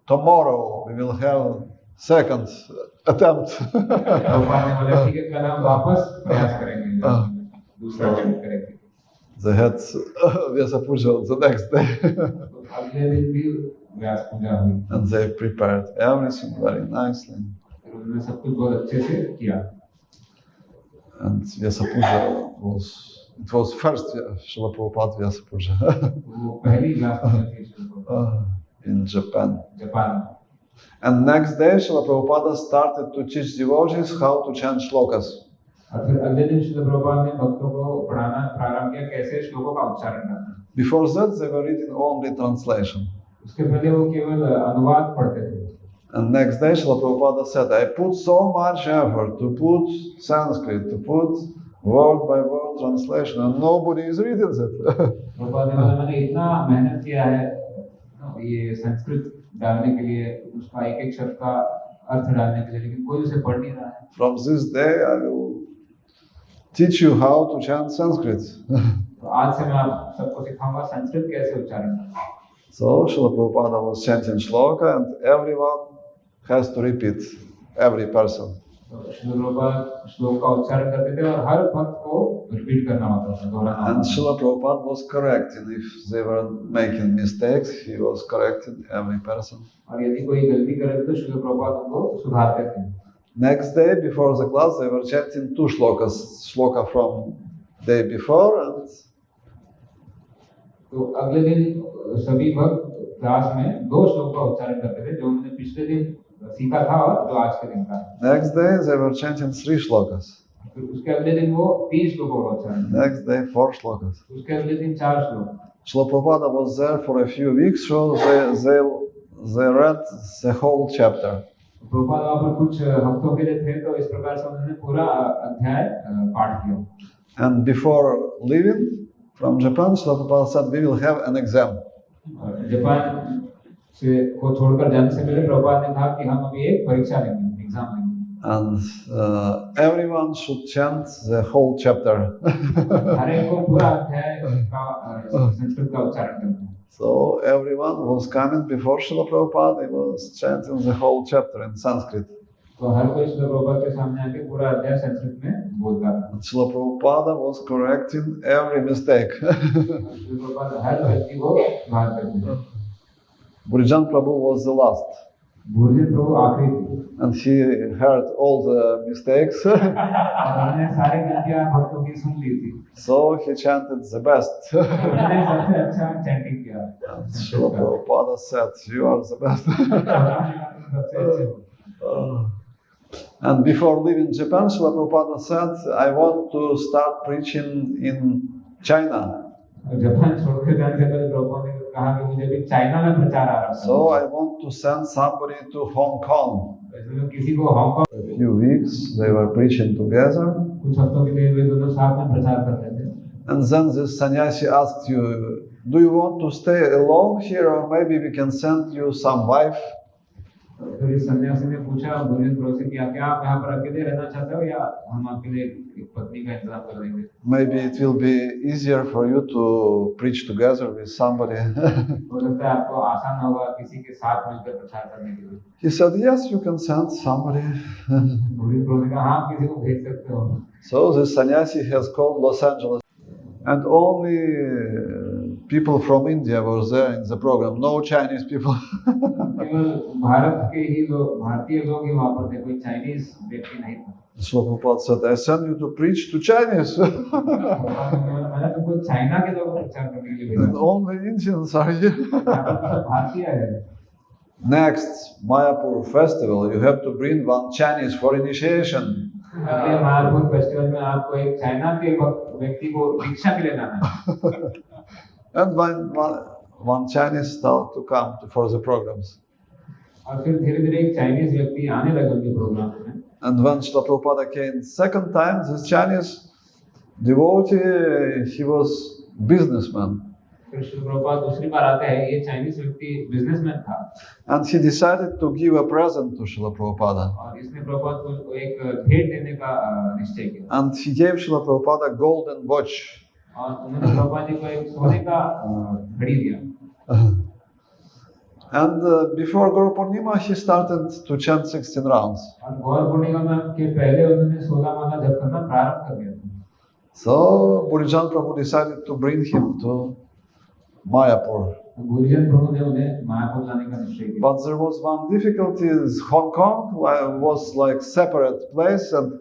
tomorrow we will have second attempt. They had Vyasa Puja the next day. And they prepared everything very nicely. And Vyasa Puja was first Srila Prabhupada Vyasa Puja in Japan. And next day Srila Prabhupada started to teach devotees how to chant shlokas. Before that they were reading only translation. And next day Srila Prabhupada said, I put so much effort to put Sanskrit, to put word by word translation, and nobody is reading it. From this day I will teach you how to chant Sanskrit. तो आज से मैं आप सबको सिखाऊंगा संस्कृत कैसे उच्चारण करना। So Srila Prabhupada was chanting shloka and everyone has to repeat, every person. तो श्रील प्रभुपाद श्लोक का उच्चारण करते थे और हर भक्त को रिपीट करना होता था, दोहराना And होता था। Srila Prabhupada was correcting if they were making mistakes, he was correcting every person. और यदि कोई गलती करे तो श्रील प्रभुपाद उनको सुधारते थे। Next day before the class they were chanting two shlokas, shloka from day before and तो अगले दिन सभी भक्त क्लास में दो श्लोक का उच्चारण करते थे, जो उन्होंने पिछले दिन सीखा था और जो आज के दिन का। next day they were chanting three shlokas. फिर उसके अगले दिन वो 3 श्लोकों का उच्चारण। Next day 4 shlokas. उसके अगले दिन 4 श्लोक। Srila Prabhupada was there for a few weeks, so they read the whole chapter. Prabhupada वहाँ पर कुछ हफ्तों के लिए थे, तो इस प्रकार से उन्होंने पूरा अध्याय पाठ किया। And before leaving from Japan, Srila Prabhupada said, we will have an exam. Japan से को छोड़कर जाने से पहले प्रभुपाद ने कहा कि हम अभी एक परीक्षा लेंगे, एग्जाम लेंगे। And everyone should chant the whole chapter. हर एक को पूरा अध्याय का संस्कृत का उच्चारण करना है। So everyone was coming before Srila Prabhupada, he was chanting the whole chapter in Sanskrit. तो हर कोई श्रील प्रभुपाद के सामने आके पूरा अध्याय संस्कृत में बोलता था। And Srila Prabhupada was correcting every mistake. Srila Prabhupada हर व्यक्ति को सुधारते थे। Burijan Prabhu was the last. भूर्जन प्रभु आखिरी थे। And he heard all the mistakes. उन्होंने सारी गलतियां भक्तों की सुन ली थी। So he chanted the best. उन्होंने सबसे अच्छा चैंटिंग किया। Srila Prabhupada said, you are the best. सबसे अच्छे हो। And before leaving Japan, Srila Prabhupada said, I want to start preaching in China. Japan छोड़कर जाने से पहले प्रभुपाद ने कहा कि मुझे भी चाइना में प्रचार आरंभ करना है। So I want to send somebody to Hong Kong. इसलिए किसी को Hong Kong A few weeks they were preaching together. कुछ हफ्तों के लिए वे दोनों साथ में प्रचार कर रहे थे। And then this sannyasi asked you, do you want to stay alone here or maybe we can send you some wife? फिर इस सन्यासी ने पूछा भूर्जन प्रभु से कि क्या आप यहाँ पर अकेले रहना चाहते हो या हम आपके लिए एक पत्नी का इंतजाम कर देंगे। Maybe it will be easier for you to preach together with somebody. हो सकता है आपको आसान होगा किसी के साथ मिलकर प्रचार करने के लिए। He said, yes, you can send somebody. भूर्जन प्रभु ने कहा हाँ आप किसी को भेज सकते हो। So the sannyasi has called Los Angeles. And only people from India were there in the program, no Chinese people. केवल भारत के ही लोग, भारतीय लोग ही वहाँ पर थे, कोई चाइनीज व्यक्ति नहीं था। Srila Prabhupada said, I send you to preach to Chinese. मैंने तुमको चाइना के लोगों को प्रचार करने के लिए And भेजा। only Indians are here. भारतीय है। Next Mayapur festival, you have to bring one Chinese for initiation. अगले महापुर फेस्टिवल में आपको एक चाइना के व्यक्ति को दीक्षा के लिए लाना है। And one Chinese started to come for the programs. और फिर धीरे-धीरे एक चाइनीज व्यक्ति आने लगे उनके प्रोग्राम में। And when Srila Prabhupada came second time, this Chinese devotee, he was businessman. फिर श्री प्रभुपाद दूसरी बार आते हैं, ये चाइनीज व्यक्ति बिजनेसमैन था। And he decided to give a present to Srila Prabhupada. और इसने प्रभुपाद को एक भेंट देने का निश्चय किया। And he gave Srila Prabhupada a golden watch. और उन्होंने प्रभुपाद जी को एक सोने का घड़ी दिया। And before Guru Purnima, he started to chant 16 rounds. और गौर पूर्णिमा के पहले उन्होंने 16 माला जप करना प्रारंभ कर दिया। So Burijan Prabhu decided to bring him to Mayapur. भूर्जन प्रभु ने उन्हें मायापुर लाने का निश्चय किया। But there was one difficulty. Hong Kong was like separate place, and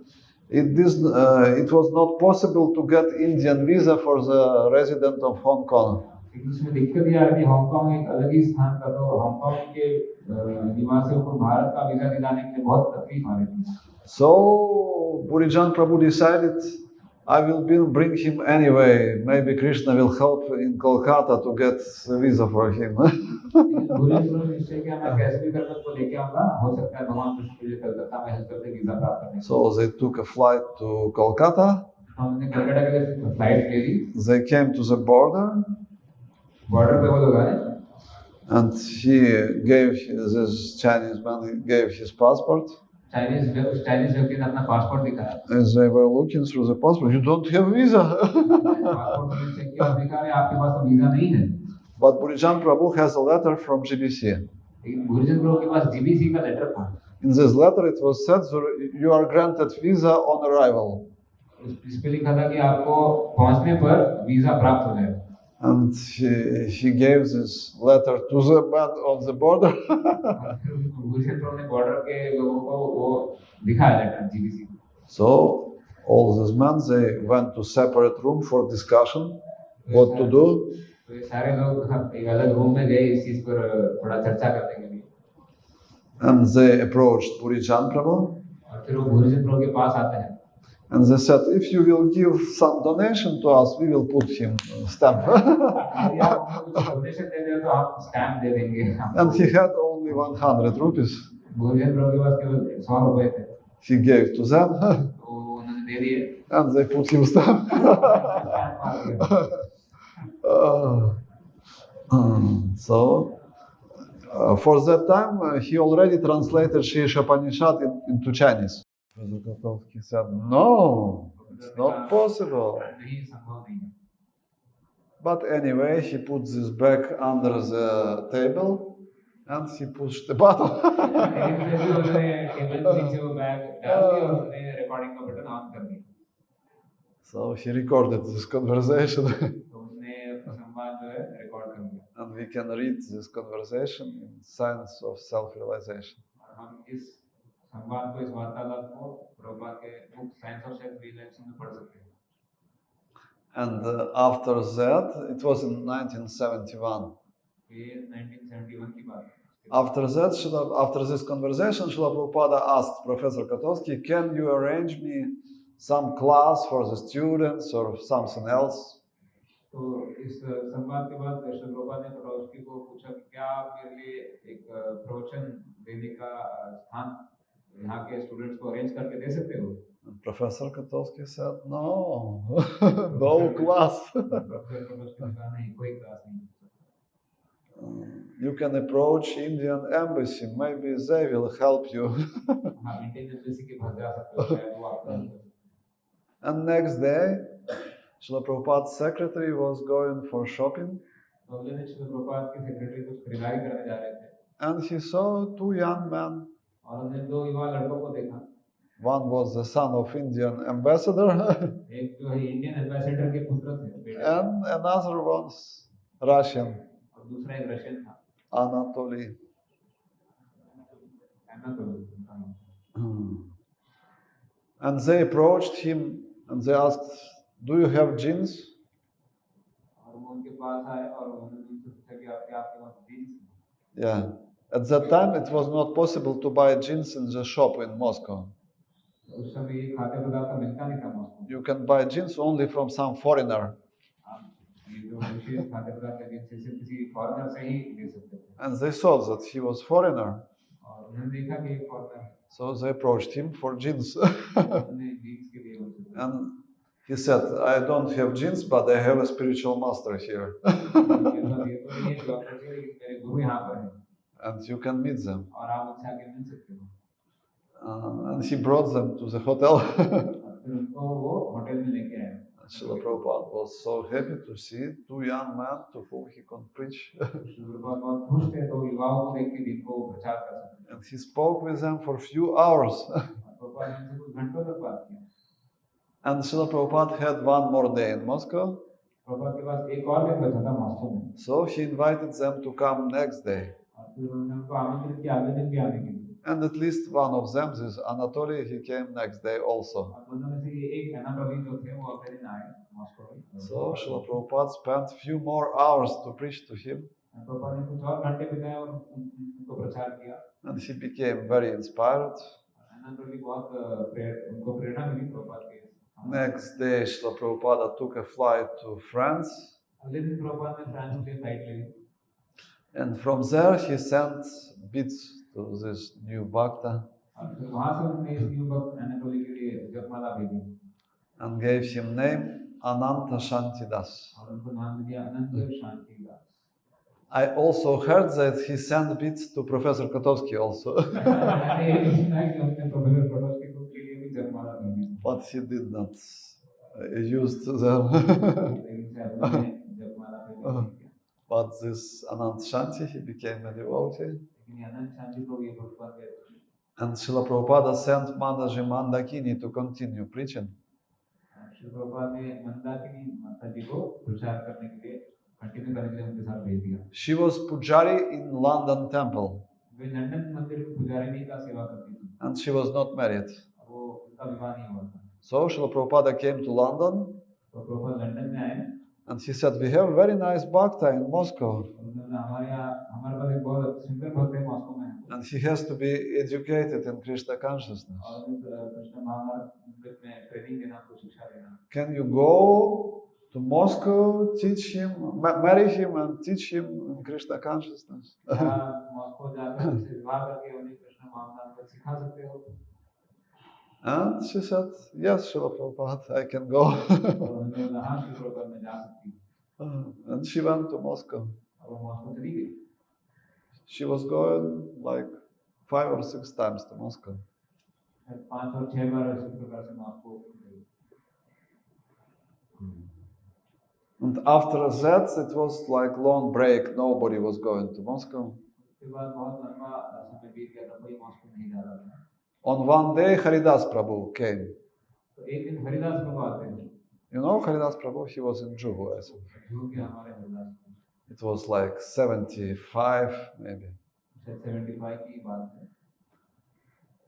it was not possible to get Indian visa for the resident of Hong Kong. इसमें दिक्कत यह है कि हांगकांग एक अलग ही स्थान था, तो हांगकांग के निवासियों को भारत का वीजा दिलाने के लिए बहुत तकलीफ आ रही थी। So Burijan Prabhu decided, I will bring him anyway. Maybe Krishna will help in Kolkata to get a visa for him. भूर्जन प्रभु ने निश्चय किया मैं कैसे भी करके उसको लेके आऊंगा, हो सकता है भगवान कृष्ण मुझे कलकत्ता में हेल्प करके वीजा प्राप्त करने। So they took a flight to Kolkata. हमने कलकत्ता के लिए फ्लाइट ले ली। They came to the border. Border पे वो लोग आए। And he gave this Chinese man, he gave his passport. Chinese व्यक्ति ने अपना पासपोर्ट दिखाया। As they were looking through the passport, you don't have visa. Passport उन्होंने चेक किया और देखा अरे आपके पास तो वीजा नहीं है। But Burijan Prabhu has a letter from GBC. लेकिन भूरिचंद प्रभु के पास जीबीसी का लेटर था। In this letter, it was said you are granted visa on arrival. इस पे लिखा था कि आपको पहुंचने पर वीजा प्राप्त हो जाएगा। And he gave this letter to the man on the border. भूरिचंद प्रभु ने बॉर्डर के लोगों को वो दिखाया letter GBC. So all these men, they went to separate room for discussion, what to do. तो ये सारे लोग एक अलग रूम में गए इस चीज पर थोड़ा चर्चा करने के लिए। And they approached Burijan Prabhu. और फिर वो भूरिचंद प्रभु के पास आते हैं। And they said, if you will give some donation to us, we will put him stamp. यदि आप हमको कुछ डोनेशन दे दे तो हम स्टैम्प दे देंगे। And he had only 100 rupees. भूरिचंद प्रभु के पास केवल 100 रुपए थे। He gave to them. तो उन्होंने दे दिए। And they put him stamp. So, for that time, he already translated Shri Shapanishad into Chinese. He said, no, it's not possible. But anyway, he put this bag under the table and he pushed the button. So he recorded this conversation. And we can read this conversation in Science of Self-Realization. And after that, it was in 1971. After that, after this conversation, Srila Prabhupada asked Professor Katha, can you arrange me some class for the students or something else? तो इस संवाद के बाद श्री प्रभुपाद ने कटौस्की को पूछा कि क्या आप मेरे लिए एक प्रवचन देने का स्थान यहाँ के स्टूडेंट्स को अरेंज करके दे सकते हो? Professor Katowski said, no, no class. You can approach Indian embassy, maybe they will help you. And next day, Srila Prabhupada's secretary was going for shopping. And he saw two young men. One was the son of Indian ambassador. And another was Russian. Anatoly. And they approached him and they asked, do you have jeans? Yeah. At that time, it was not possible to buy jeans in the shop in Moscow. You can buy jeans only from some foreigner. And they saw that he was foreigner. So they approached him for jeans. And he said, I don't have jeans, but I have a spiritual master here. And you can meet them. And he brought them to the hotel. Srila Prabhupada was so happy to see two young men to whom he could preach. And he spoke with them for a few hours. And Srila Prabhupada had one more day in Moscow. So he invited them to come next day. And at least one of them, this Anatoly, he came next day also. So Srila Prabhupada spent a few more hours to preach to him. And he became very inspired. Next day, Srila Prabhupada took a flight to France. And from there, he sent beads to this new Bhakta. And gave him name Ananta Shantidas. I also heard that he sent bits to Professor Kotovsky also. मैंने ये भी सुना है कि उन्होंने professor कोटोस्की को के लिए भी जयमाला भेजी थी। But he did not use them. लेकिन शायद उन्होंने जयमाला पे नहीं किया। But this Anant Shanti, he became a devotee. लेकिन ये अनंत शांति प्रभु ये प्रभुपाद के And Srila Prabhupada sent Mataji Mandakini to continue preaching. Shri Prabhupada ने मंदाकिनी माता जी को प्रचार करने के लिए कंटिन्यू करने के लिए उनके साथ भेज दिया। She was Pujari in London temple. Way London मंदिर में पुजारिनी का सेवा करती थी। And she was not married. वो उनका विवाह नहीं हुआ था। So Srila Prabhupada came to London. तो प्रभुपाद लंदन में आए। And he said, we have very nice bhakta in Moscow. हमारे पास एक बहुत सुंदर भक्त है मॉस्को में। And he has to be educated in Krishna consciousness. और कृष्ण महामृत में ट्रेनिंग देना, उसको शिक्षा देना। Can you go to Moscow, teach him, marry him and teach him in Krishna consciousness? Moscow जाकर उनसे विवाह करके उन्हें कृष्ण महामृत सिखा सकते हो? And she said, yes, Srila Prabhupada, I can go. And she went to Moscow. She was going like 5 or 6 times to Moscow. And after that, it was like long break. Nobody was going to Moscow. On one day, Haridas Prabhu came. You know Haridas Prabhu? He was in Juhu, I think. It was like 75, maybe.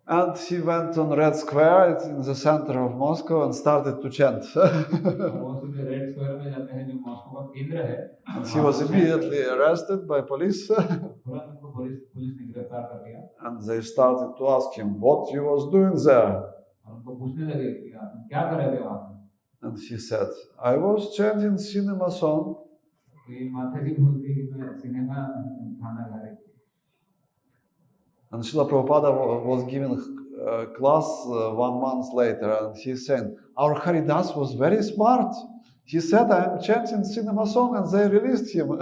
And he went on Red Square, it's in the center of Moscow, and started to chant. And he was immediately arrested by police. And they started to ask him what he was doing there. And he said, I was chanting cinema song. And Srila Prabhupada was giving a class 1 month later, and he said, our Haridas was very smart. He said, I am chanting cinema song, and they released him.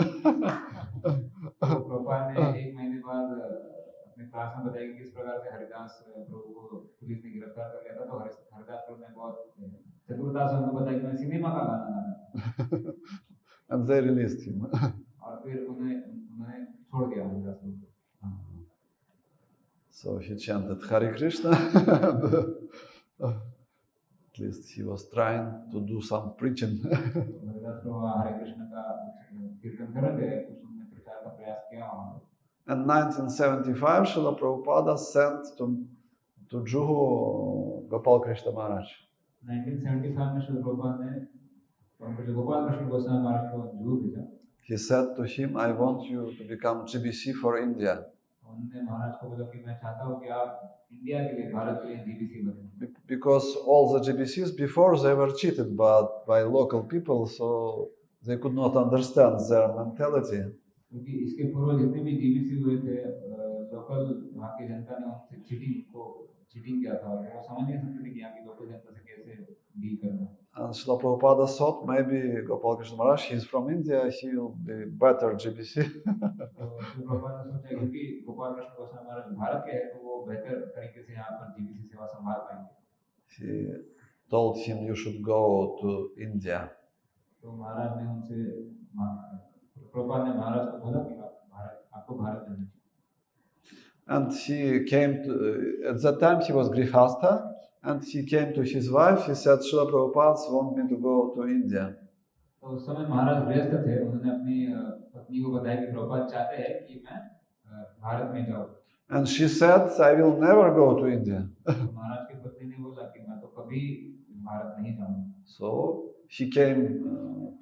And they released him. So he chanted Hare Krishna. At least he was trying to do some preaching. In 1975, Srila Prabhupada sent to Juhu Gopal Krishna Maharaj. 1975 में श्री प्रभुपाद ने गोपाल कृष्ण गोस्वामी महाराज को जुहू भेजा। He said to him, I want you to become GBC for India. उन्होंने महाराज को बोला कि मैं चाहता हूँ कि आप इंडिया के लिए, भारत के लिए GBC बनें। Because all the GBCs before, they were cheated by local people, so they could not understand their mentality. क्योंकि इसके पूर्व जितने भी GBC हुए थे, लोकल वहाँ की जनता ने उनसे चीटिंग किया था, वो समझ नहीं सकते थे कि यहाँ की लोकल जनता से कैसे डील करना। And Srila Prabhupada thought maybe Gopal Krishna Maharaj, he is from India, he will be better GBC. Shri Prabhupada ने सोचा क्योंकि गोपाल कृष्ण गोस्वामी महाराज भारत के हैं, तो वो बेहतर तरीके से यहाँ पर GBC सेवा संभाल पाएंगे। He told him you should go to India. तो महाराज ने उनसे प्रभुपाद ने महाराज को बोला कि आपको भारत जाना चाहिए। And he came to, at that time he was Grihastha, and he came to his wife, he said, Srila Prabhupada want me to go to India. तो उस समय महाराज व्यस्त थे, उन्होंने अपनी पत्नी को बताया कि प्रभुपाद चाहते हैं कि मैं भारत में जाऊँ। And she said, I will never go to India. महाराज की पत्नी ने बोला कि मैं तो कभी भारत नहीं जाऊँगा। So he came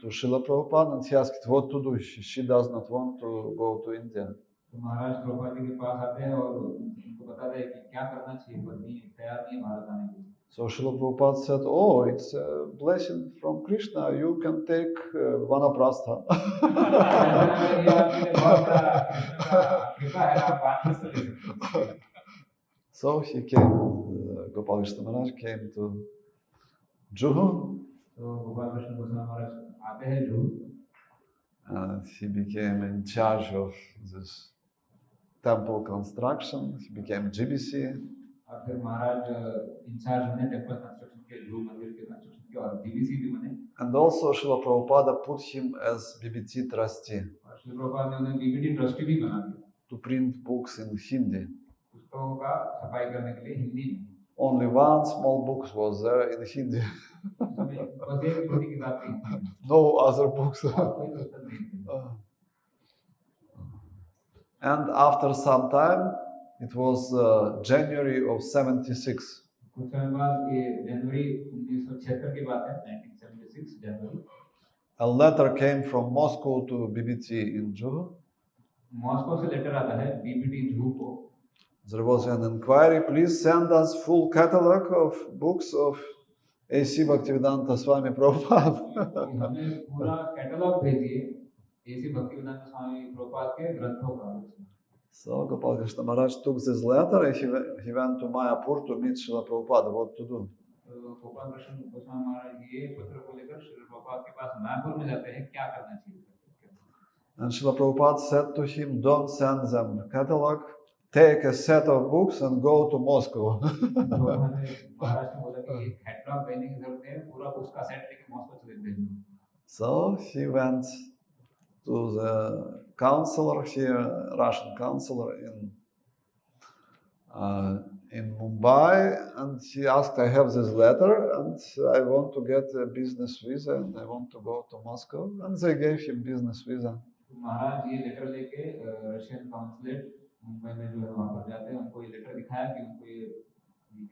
to Srila Prabhupada and he asked what to do. She does not want to go to India. तो महाराज प्रभुपाद जी के पास आते हैं और उनको बताते हैं कि क्या करना चाहिए, पत्नी तैयार नहीं है भारत आने के लिए। So Srila Prabhupada said, oh, it's a blessing from Krishna, you can take vanaprastha. So he came, Gopal Krishna Maharaj came to Juhu. And he became in charge of this temple construction. He became GBC. और फिर महाराज in charge बने temple construction के, जुहू मंदिर के construction के, और GBC भी बने. And also Srila Prabhupada put him as BBT trustee. और श्रील प्रभुपाद ने उन्हें बीबीटी ट्रस्टी भी बना दिया. To print books in Hindi. पुस्तकों का छपाई करने के लिए हिंदी में. Only one small book was there in Hindi. बस एक छोटी किताब थी. No other books. कोई पुस्तक नहीं थी. And after some time, it was January of 76. कुछ समय बाद ये जनवरी 1976 की बात है, 1976 जनवरी. A letter came from Moscow to BBT in Juhu. Moscow से लेटर आता है बीबीटी जुहू को. There was an inquiry, please send us full catalog of books of A.C. Bhaktivedanta Swami Prabhupada. हमें पूरा कैटलॉग भेजिए A.C. भक्तिवेदांत स्वामी प्रभुपाद के ग्रंथों का. So Gopal Krishna Maharaj took this letter and he went to Mayapur to meet Srila Prabhupada. What to do? Gopal Krishna Goswami महाराज ये पत्र को लेकर श्री प्रभुपाद के पास मायापुर में जाते हैं, क्या करना चाहिए. And Srila Prabhupada said to him, don't send them catalog, take a set of books and go to Moscow. महाराज ने बोला कि एक कैटलॉग देने की जरूरत है, पूरा बुक्स का सेट लेके मॉस्को चले जाइए. So he went to the counselor here, Russian counselor in Mumbai, and he asked, I have this letter and I want to get a business visa and I want to go to Moscow. And they gave him business visa. महाराज ये letter लेके Russian consulate Mumbai में जो है वहाँ पर जाते हैं, उनको ये लेटर दिखाया कि उनको ये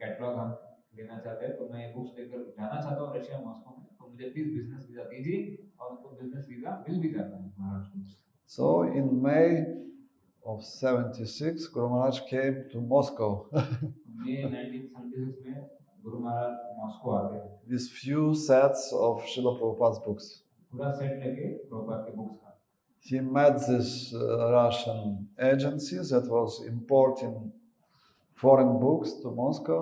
कैटलॉग हम लेना चाहते हैं, तो मैं ये बुक्स लेकर जाना चाहता हूँ रशिया मॉस्को में, तो मुझे प्लीज बिजनेस वीजा दीजिए. और उनको बिजनेस वीजा मिल भी जाता है महाराज को. So in May of 76, Guru Maharaj came to Moscow. May 1976 में गुरु महाराज मॉस्को आते हैं. With few sets of Srila Prabhupada's books. पूरा सेट लेके प्रभुपाद के बुक्स का. He met this Russian agency that was importing foreign books to Moscow.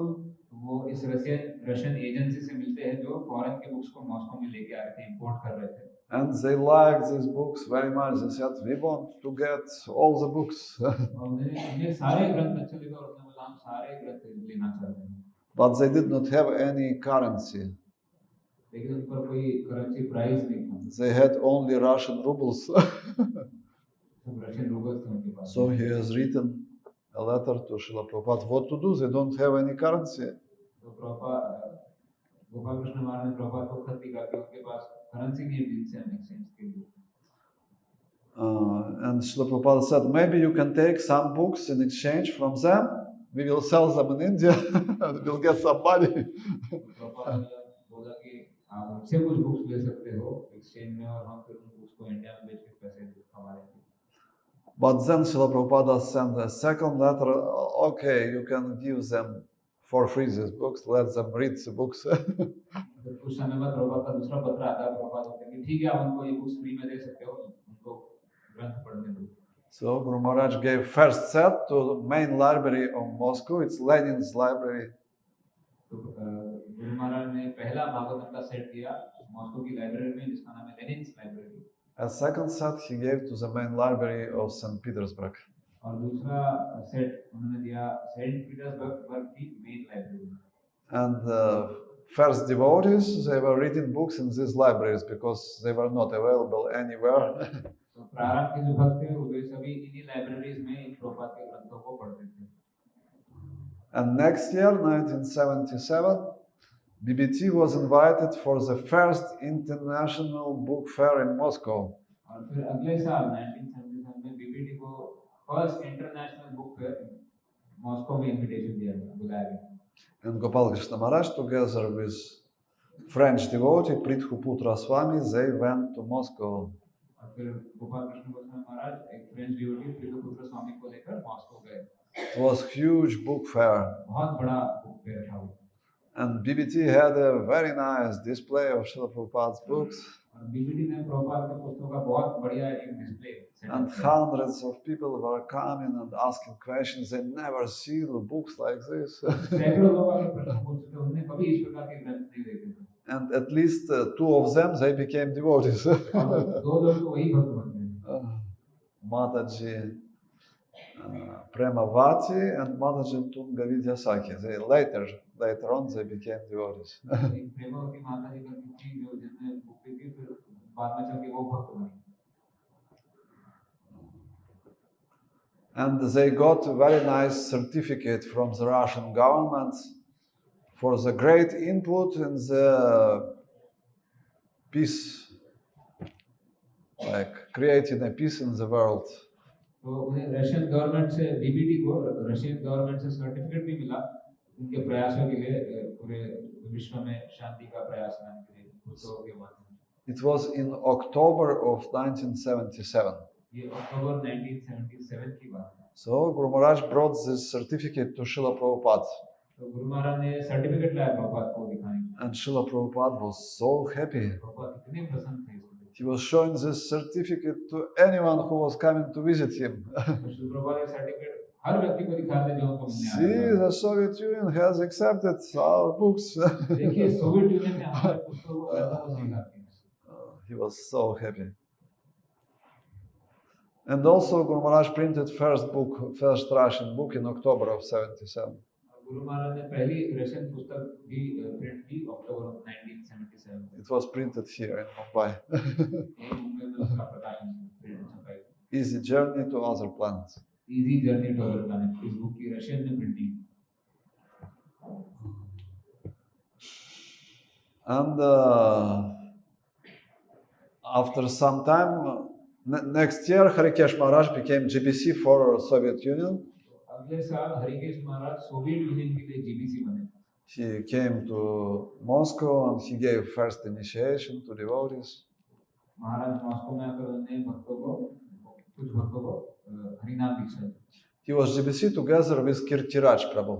वो इस Russian agency से मिलते हैं जो फॉरेन के बुक्स को मॉस्को में लेके आ रहे थे, इंपोर्ट कर रहे थे. And they liked these books very much. They said, we want to get all the books. उन्हें सारे ग्रंथ अच्छे लगे और उन्होंने बोला हम सारे ग्रंथ लेना चाहते हैं. But they did not have any currency. लेकिन उन पर कोई करेंसी प्राइस नहीं था. They had only Russian rubles. सब रशियन रूबल्स थे उनके पास. So he has written a letter to Srila Prabhupada. What to do? They don't have any currency. तो गोपाल कृष्ण महाराज ने प्रभुपाद को खत लिखा कि उनके पास करेंसी नहीं है जिनसे हम एक्सचेंज के लिए. And Srila Prabhupada said, maybe you can take some books in exchange from them. We will sell them in India and we'll get some money. Prabhupada ने बोला कि आप उनसे कुछ बुक्स ले सकते हो एक्सचेंज में और हम फिर उन बुक्स को इंडिया में बेच के पैसे कमा लेंगे. But then Srila Prabhupada sent a second letter. Okay, you can give them for free these books. Let them read the books. कुछ समय बाद प्रभुपाद का दूसरा पत्र आता है. प्रभुपाद कहते हैं कि ठीक है आप उनको ये बुक्स फ्री में दे सकते हो, उनको ग्रंथ पढ़ने दो. So Guru Maharaj gave first set to the main library of Moscow. It's Lenin's library. तो गुरु महाराज ने पहला भागवतम का सेट दिया मॉस्को की लाइब्रेरी में जिसका नाम है लेनिन्स library. A second set he gave to the main library of St. Petersburg. और दूसरा सेट उन्होंने दिया सेंट पीटर्सबर्ग की main library. And first devotees, they were reading books in these libraries because they were not available anywhere. तो प्रारंभ के जो भक्त थे वे सभी इन्हीं लाइब्रेरीज में इन प्रभुपाद के ग्रंथों को पढ़ते थे. And next year, 1977, BBT was invited for the first international book fair in Moscow. और फिर अगले साल 1977 में बीबीटी को first international book fair Moscow में इनविटेशन दिया गया, बुलाया गया. And Gopal Krishna Maharaj, together with French devotee Prithhuputra Swami, they went to Moscow. और फिर गोपाल कृष्ण गोस्वामी महाराज एक फ्रेंच डिवोटी प्रिथुपुत्र स्वामी को लेकर मॉस्को गए. It was huge book fair. बहुत बड़ा बुक फेयर था. And BBT had a very nice display of Srila Prabhupada's books. और बीबीटी ने प्रभुपाद के पुस्तकों का बहुत बढ़िया एक display. And hundreds of people were coming and asking questions. They never seen books like this. सैकड़ों लोग आके प्रश्न पूछते थे, उन्होंने कभी इस प्रकार के ग्रंथ नहीं देखे थे. And at least two of them, they became devotees. और दो लोग तो वही भक्त बन गए। Mataji Premavati and Mataji Tunga Vidyasaki. They later on, they became devotees. एक प्रेमावती माता जी करती थी जो जिन्होंने मुक्ति थी, फिर बाद में चल के वो भक्त बनी। And they got a very nice certificate from the Russian government for the great input in the peace, like creating a peace in the world. तो उन्हें रशियन गवर्नमेंट से डीबीटी को रशियन गवर्नमेंट से सर्टिफिकेट भी मिला उनके प्रयासों के लिए पूरे विश्व में शांति का प्रयास करने के लिए उत्सव के माध्यम से। It was in October of 1977. ये अक्टूबर 1977 की बात है। So Guru Maharaj brought this certificate to Srila Prabhupada. तो गुरु महाराज ने सर्टिफिकेट लाया प्रभुपाद को दिखाने के लिए। And Srila Prabhupada was so happy. Prabhupada इतने प्रसन्न थे इसको। He was showing this certificate to anyone who was coming to visit him. Shri Prabhupada का सर्टिफिकेट हर व्यक्ति को दिखाते जो उनको मिलने आया। See, the Soviet Union has accepted our books. देखिए सोवियत यूनियन ने हमारे पुस्तकों को स्वीकार किया। He was so happy. And also Guru Maharaj printed first Russian book in October of 77. Guru Maharaj ने पहली रशियन पुस्तक भी प्रिंट की अक्टूबर 1977। It was printed here in Mumbai. Mumbai में उसका प्रकाशन छपाई। Easy Journey to Other Planets. Easy Journey to Other Planets इस बुक की रशियन में printing. And after some time, next year, Rishikesh Maharaj became GBC for Soviet Union. अगले साल हरिकेश महाराज Soviet union के लिए जीबीसी बने। He came to Moscow and he gave first initiation to devotees. Maharaj Moscow में आकर उन्होंने कुछ भक्तों को हरिनाम दीक्षा दी। He was GBC together with Kirtiraj Prabhu.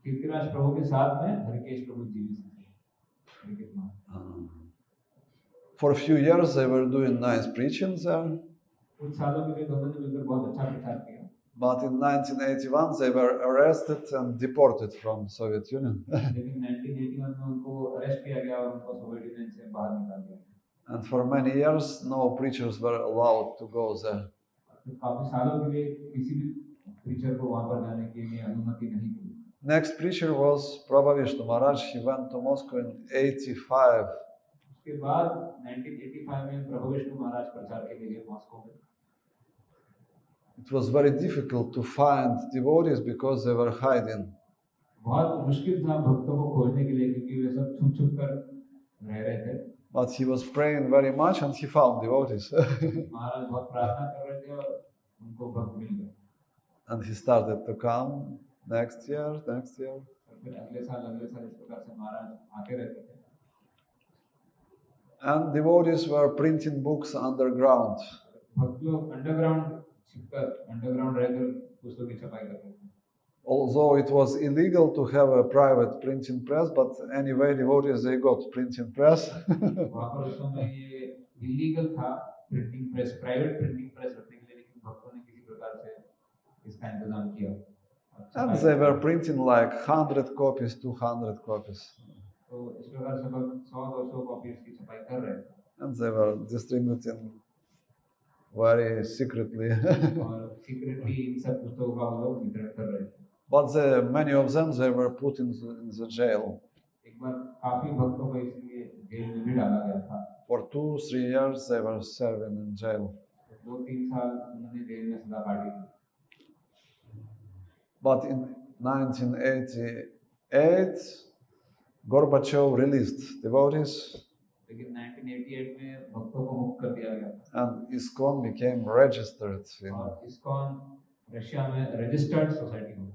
Kirtiraj प्रभु के साथ में हरिकेश प्रभु जीबीसी थे। हरिकेश महाराज। For a few years, they were doing nice preaching there. कुछ सालों के लिए दोनों ने मिलकर बहुत अच्छा प्रचार किया। But in 1981, they were arrested and deported from Soviet Union. लेकिन 1981 में उनको अरेस्ट किया गया और उनको सोवियत यूनियन से बाहर निकाल दिया। And for many years, no preachers were allowed to go there. काफी सालों के लिए किसी भी प्रीचर को वहां पर जाने के लिए अनुमति नहीं थी। Next preacher was Prabhupada Vishnu Maharaj. He went to Moscow in 85. उसके बाद 1985 में प्रभु विष्णु महाराज प्रचार के लिए गए मॉस्को में। It was very difficult to find devotees because they were hiding. बहुत मुश्किल था भक्तों को खोजने के लिए क्योंकि वे सब छुप कर रह रहे थे। But he was praying very much and he found devotees. महाराज बहुत प्रार्थना कर रहे थे और उनको भक्त मिल गए। And he started to come next year. फिर अगले साल इस प्रकार से महाराज आते रहते थे। And devotees were printing books underground. भक्त लोग अंडरग्राउंड रहकर पुस्तकों की छपाई करते थे। Although it was illegal to have a private printing press, but anyway, devotees they got printing press. वहाँ पर उस समय ये इलीगल था printing press, private printing press रखने के लिए, लेकिन भक्तों ने किसी प्रकार से इसका इंतजाम किया। And they were printing like 100 copies, 200 copies. तो इस प्रकार से भक्त 100-200 कॉपीज की छपाई कर रहे थे। And they were distributing very secretly. और सीक्रेटली इन सब पुस्तकों का वो लोग वितरण कर रहे थे। But many of them they were put in the jail. एक बार काफी भक्तों को इसलिए जेल में भी डाला गया था। For 2-3 years they were serving in jail. 2-3 साल उन्होंने जेल में सजा काटी। But in 1988, Gorbachev released devotees. लेकिन 1988 में भक्तों को मुक्त कर दिया गया। And ISKCON became registered. और ISKCON रशिया में रजिस्टर्ड सोसाइटी हो।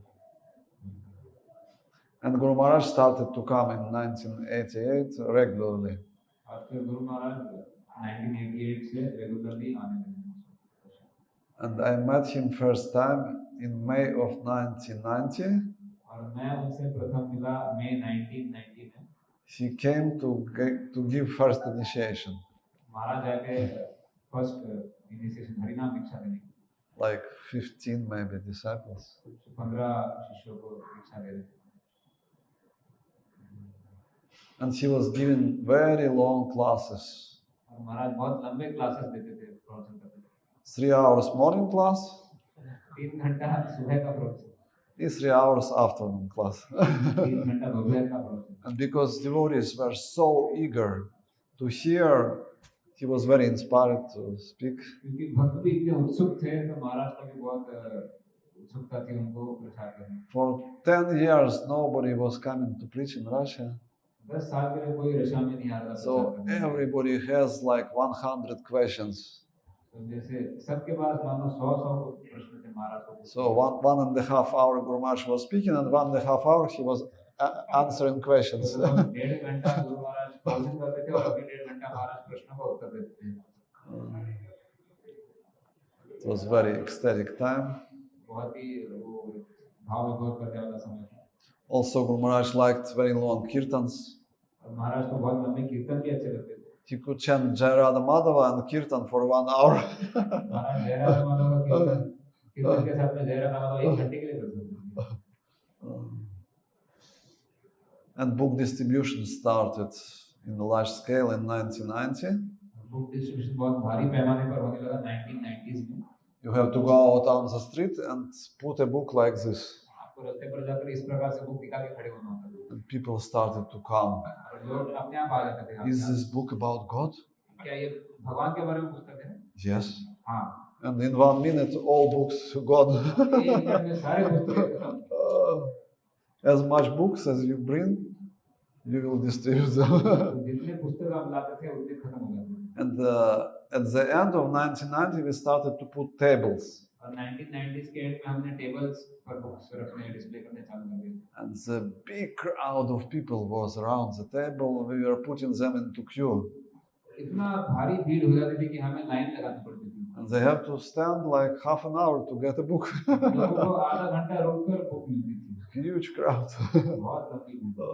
And Guru Maharaj started to come in 1988 regularly. और फिर गुरु महाराज 1988 से रेगुलरली आने लगे। And I met him first time in May of 1990. और मैं उनसे प्रथम मिला मई 1990 में। He came to give first initiation. महाराज आके फर्स्ट इनिशिएशन हरिनाम दीक्षा देने। Like 15 maybe disciples. 15 शिष्यों को दीक्षा दे रहे थे। And he was giving very long classes. और महाराज बहुत लंबे क्लासेस देते थे, प्रवचन करते थे। 3 hours morning class, 3 घंटा सुबह का प्रवचन, is 3 hours afternoon class. 3 घंटा दोपहर का प्रवचन। And because devotees were so eager to hear, he was very inspired to speak. क्योंकि भक्त भी इतने उत्सुक थे, तो महाराज को भी बहुत उत्सुकता थी उनको प्रचार करने। For 10 years, nobody was coming to preach in Russia. 10 साल के लिए कोई रशिया में नहीं आ रहा था। So everybody has like 100 questions. तो जैसे सबके पास मानो 100 प्रश्न थे महाराज को। So 1.5 hours Guru Maharaj was speaking, and 1.5 hours he was answering questions. 1.5 घंटा गुरु महाराज प्रवचन करते थे और अभी 1.5 घंटा महाराज प्रश्नों का उत्तर देते थे। It was very ecstatic time. बहुत ही वो भाव विभोर करने वाला समय था। Also, Guru Maharaj liked very long kirtans. और महाराज को बहुत लंबे कीर्तन भी अच्छे लगते थे। He could chant Jai Radha Madhava and kirtan for 1 hour. महाराज जय राधा माधव का कीर्तन के साथ में जय राधा माधव 1 घंटे के लिए करते थे। And book distribution started in a large scale in 1990. Book distribution बहुत भारी पैमाने पर होने लगा 1990s में। You have to go out on the street and put a book like this. आपको रास्ते पर जाकर इस प्रकार से बुक दिखा के खड़े होना होता था। And people started to come. और लोग अपने आप आ जाते थे। Is this book about God? क्या ये भगवान के बारे में पुस्तक है? Yes. हाँ। And in 1 minute, all books gone. 1 minute में सारे पुस्तकें खत्म। As much books as you bring, you will distribute them. जितने पुस्तक आप लाते थे उतने खत्म हो जाते थे। And at the end of 1990, we started to put tables. और 1990s के एंड में हमने टेबल्स पर बुक्स रखने डिस्प्ले करने चालू कर दिए। And the big crowd of people was around the table. We were putting them into queue. इतना भारी भीड़ हो जाती थी कि हमें लाइन लगानी पड़ती थी। And they have to stand like half an hour to get a book. लोगों को आधा घंटा रुककर बुक मिलती थी। Huge crowd. बहुत लंबी भीड़।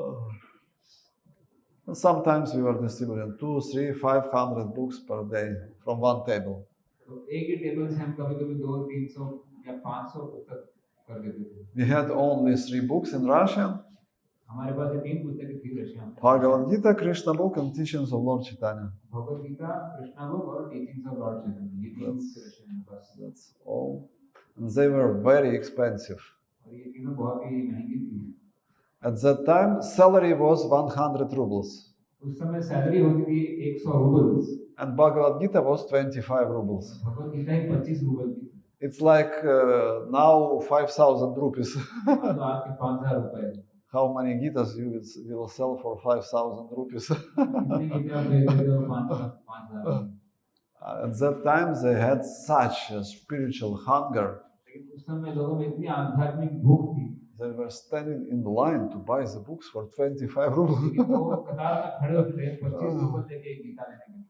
And sometimes we were distributing 200, 300, 500 books per day from one table. तो एक ही टेबल से हम कभी-कभी 200, 300 या 500 पुस्तक कर देते थे। We had only 3 books in Russian. हमारे पास ये 3 पुस्तकें थी रशिया में। Bhagavad Gita, Krishna book, and Teachings of Lord Chaitanya. Bhagavad Gita, Krishna book और टीचिंग्स ऑफ लॉर्ड चैतन्य, ये 3 बुक्स रशियन में बस। That's all. And they were very expensive. और ये तीनों बहुत ही महंगी थी। At that time, salary was 100 rubles. उस समय सैलरी होती थी 100 roubles. And Bhagavad Gita was 25 rubles. Bhagavad Gita ही 25 रूबल की थी। It's like now 5,000 rupees. तो आज के 5,000 रुपए। How many Gitas you will sell for 5,000 rupees? कितने गीता आप बेच देते हो 5,000? At that time, they had such a spiritual hunger. लेकिन उस समय लोगों में इतनी आध्यात्मिक भूख थी। They were standing in line to buy the books for 25 rubles. लेकिन वो कतार में खड़े होते थे 25 रूबल देके एक गीता लेने के लिए।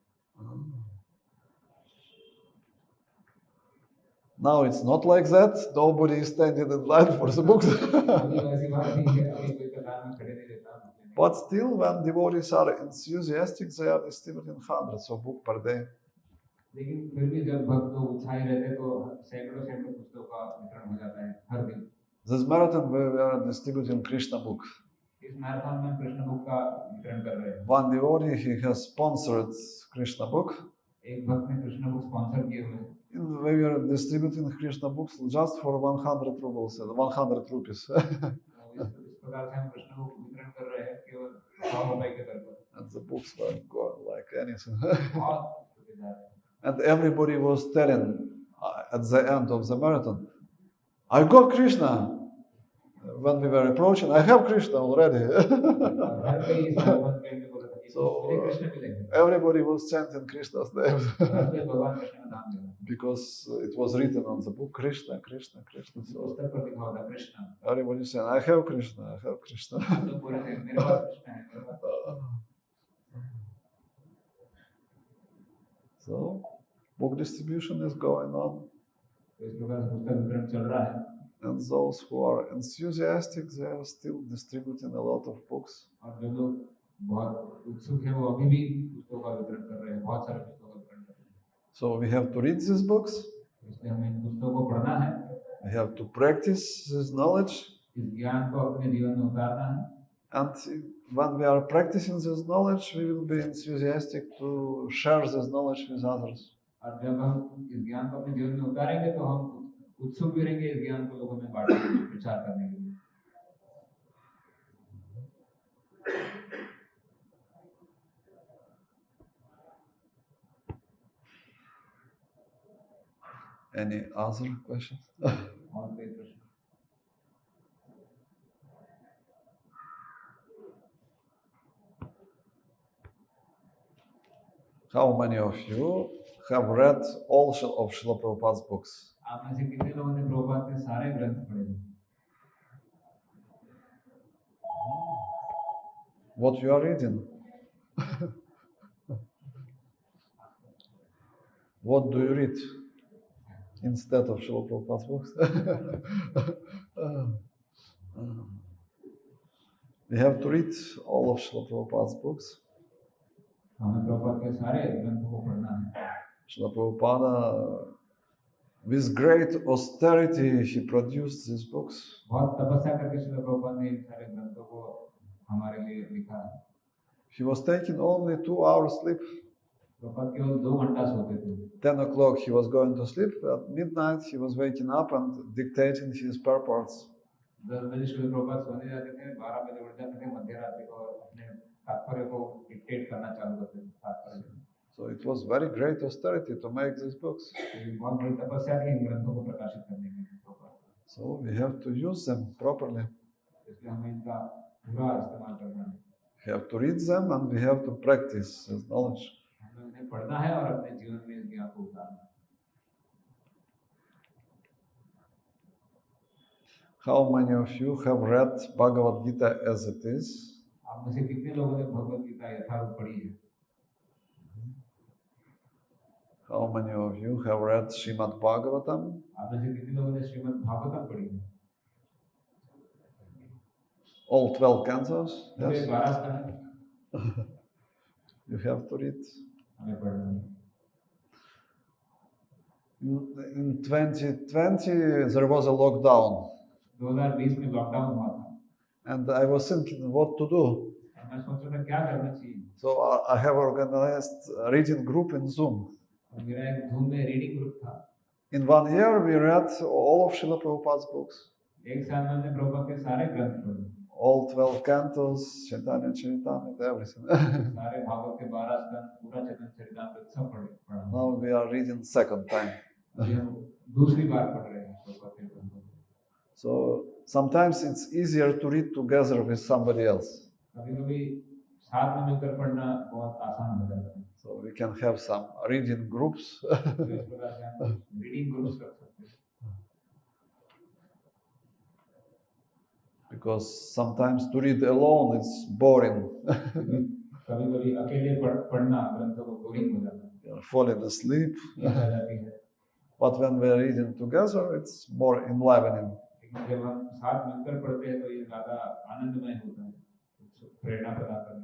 Now it's not like that. Nobody is standing in line for the books. अभी वैसी बात नहीं है, अभी कोई कतार में खड़े नहीं रहता। But still, when devotees are enthusiastic, they are distributing hundreds of books per day. लेकिन फिर भी जब भक्त लोग उत्साही रहते हैं तो सैकड़ों पुस्तकों का वितरण हो जाता है हर दिन। This marathon we are distributing Krishna book. इस मैराथन में कृष्ण बुक का वितरण कर रहे हैं। One devotee, he has sponsored Krishna book. एक भक्त ने कृष्ण बुक स्पॉन्सर किए हुए हैं। We are distributing Krishna books just for 100 rubles, 100 rupees. इस प्रकार से हम कृष्ण बुक वितरण कर रहे हैं केवल 100 रुपए के दर पर। And the books were going like anything. बहुत And everybody was telling at the end of the marathon, I got Krishna. When we were approaching, I have Krishna already. So everybody was chanting Krishna's name. Because it was written on the book, Krishna, Krishna, Krishna. So everybody saying, I have Krishna, I have Krishna. So book distribution is going on. And those who are enthusiastic, they are still distributing a lot of books. So we have to read these books. We have to practice this knowledge. And when we are practicing this knowledge, we will be enthusiastic to share this knowledge with others. और जब हम इस ज्ञान को अपने जीवन में उतारेंगे तो हम उत्सुक भी रहेंगे इस ज्ञान को लोगों में बांटने के लिए, प्रचार करने के लिए. Any other questions? और कोई प्रश्न? How many of you have read all of Srila Prabhupada's books? आप में से कितने लोगों ने प्रभुपाद के सारे ग्रंथ पढ़े हैं? What you are reading? What do you read instead of Srila Prabhupada's books? We have to read all of Srila Prabhupada's books. हमें प्रभुपाद के सारे ग्रंथों को पढ़ना है. Srila Prabhupada, with great austerity, he produced these books. बहुत तपस्या करके श्रील प्रभुपाद ने इन सारे ग्रंथों को हमारे लिए लिखा है. He was taking only 2 hours sleep. Prabhupada केवल 2 घंटा सोते थे. 10 o'clock he was going to sleep. At midnight he was waking up and dictating his purports. 10 बजे श्रील प्रभुपाद सोने जाते थे, 12 बजे उठ जाते थे मध्य रात्रि को और अपने तात्पर्य को डिक्टेट करना चालू करते थे. तात्पर्य. So it was very great austerity to make these books. बहुत बड़ी तपस्या थी इन ग्रंथों को प्रकाशित करने के लिए Prabhupada. So we have to use them properly. इसलिए हमें इनका पूरा इस्तेमाल करना है. We have to read them and we have to practice this knowledge. हमें उन्हें पढ़ना है और अपने जीवन में इस ज्ञान को उतारना है. How many of you have read Bhagavad Gita as it is? आप में से कितने लोगों ने भगवद गीता यथारूप पढ़ी है? How many of you have read Srimad Bhagavatam? आप में से कितने लोगों ने श्रीमद् भागवतम पढ़ी है? All 12 cantos? पूरे Yes. 12 Skanda You have to read. हमें पढ़ना है. In 2020, there was a lockdown. 2020 में लॉकडाउन हुआ था. And I was thinking what to do. मैं सोच रहा था क्या करना चाहिए. So I have organized a reading group in Zoom. और मेरा एक Zoom में रीडिंग ग्रुप था. In 1 year, we read all of Srila Prabhupada's books. एक साल में हमने प्रभुपाद के सारे ग्रंथ पढ़े. All 12 cantos, Chaitanya Charitamrita, everything. सारे भागवत के 12 स्कंद, पूरा चैतन्य चरितामृत सब पढ़ा. Now we are reading second time. अभी हम दूसरी बार पढ़ रहे हैं प्रभुपाद के ग्रंथों को. So sometimes it's easier to read together with somebody else. कभी-कभी साथ में मिलकर पढ़ना बहुत आसान हो जाता है. So we can have some reading groups. तो इस प्रकार से हम रीडिंग ग्रुप्स रख सकते हैं. Because sometimes to read alone is boring. कभी-कभी अकेले पढ़ना ग्रंथों को बोरिंग हो जाता है. You are falling asleep. नींद आ जाती है. But when we are reading together, it's more enlivening. लेकिन जब हम साथ मिलकर पढ़ते हैं तो ये ज़्यादा आनंदमय होता है, प्रेरणा प्रदान करने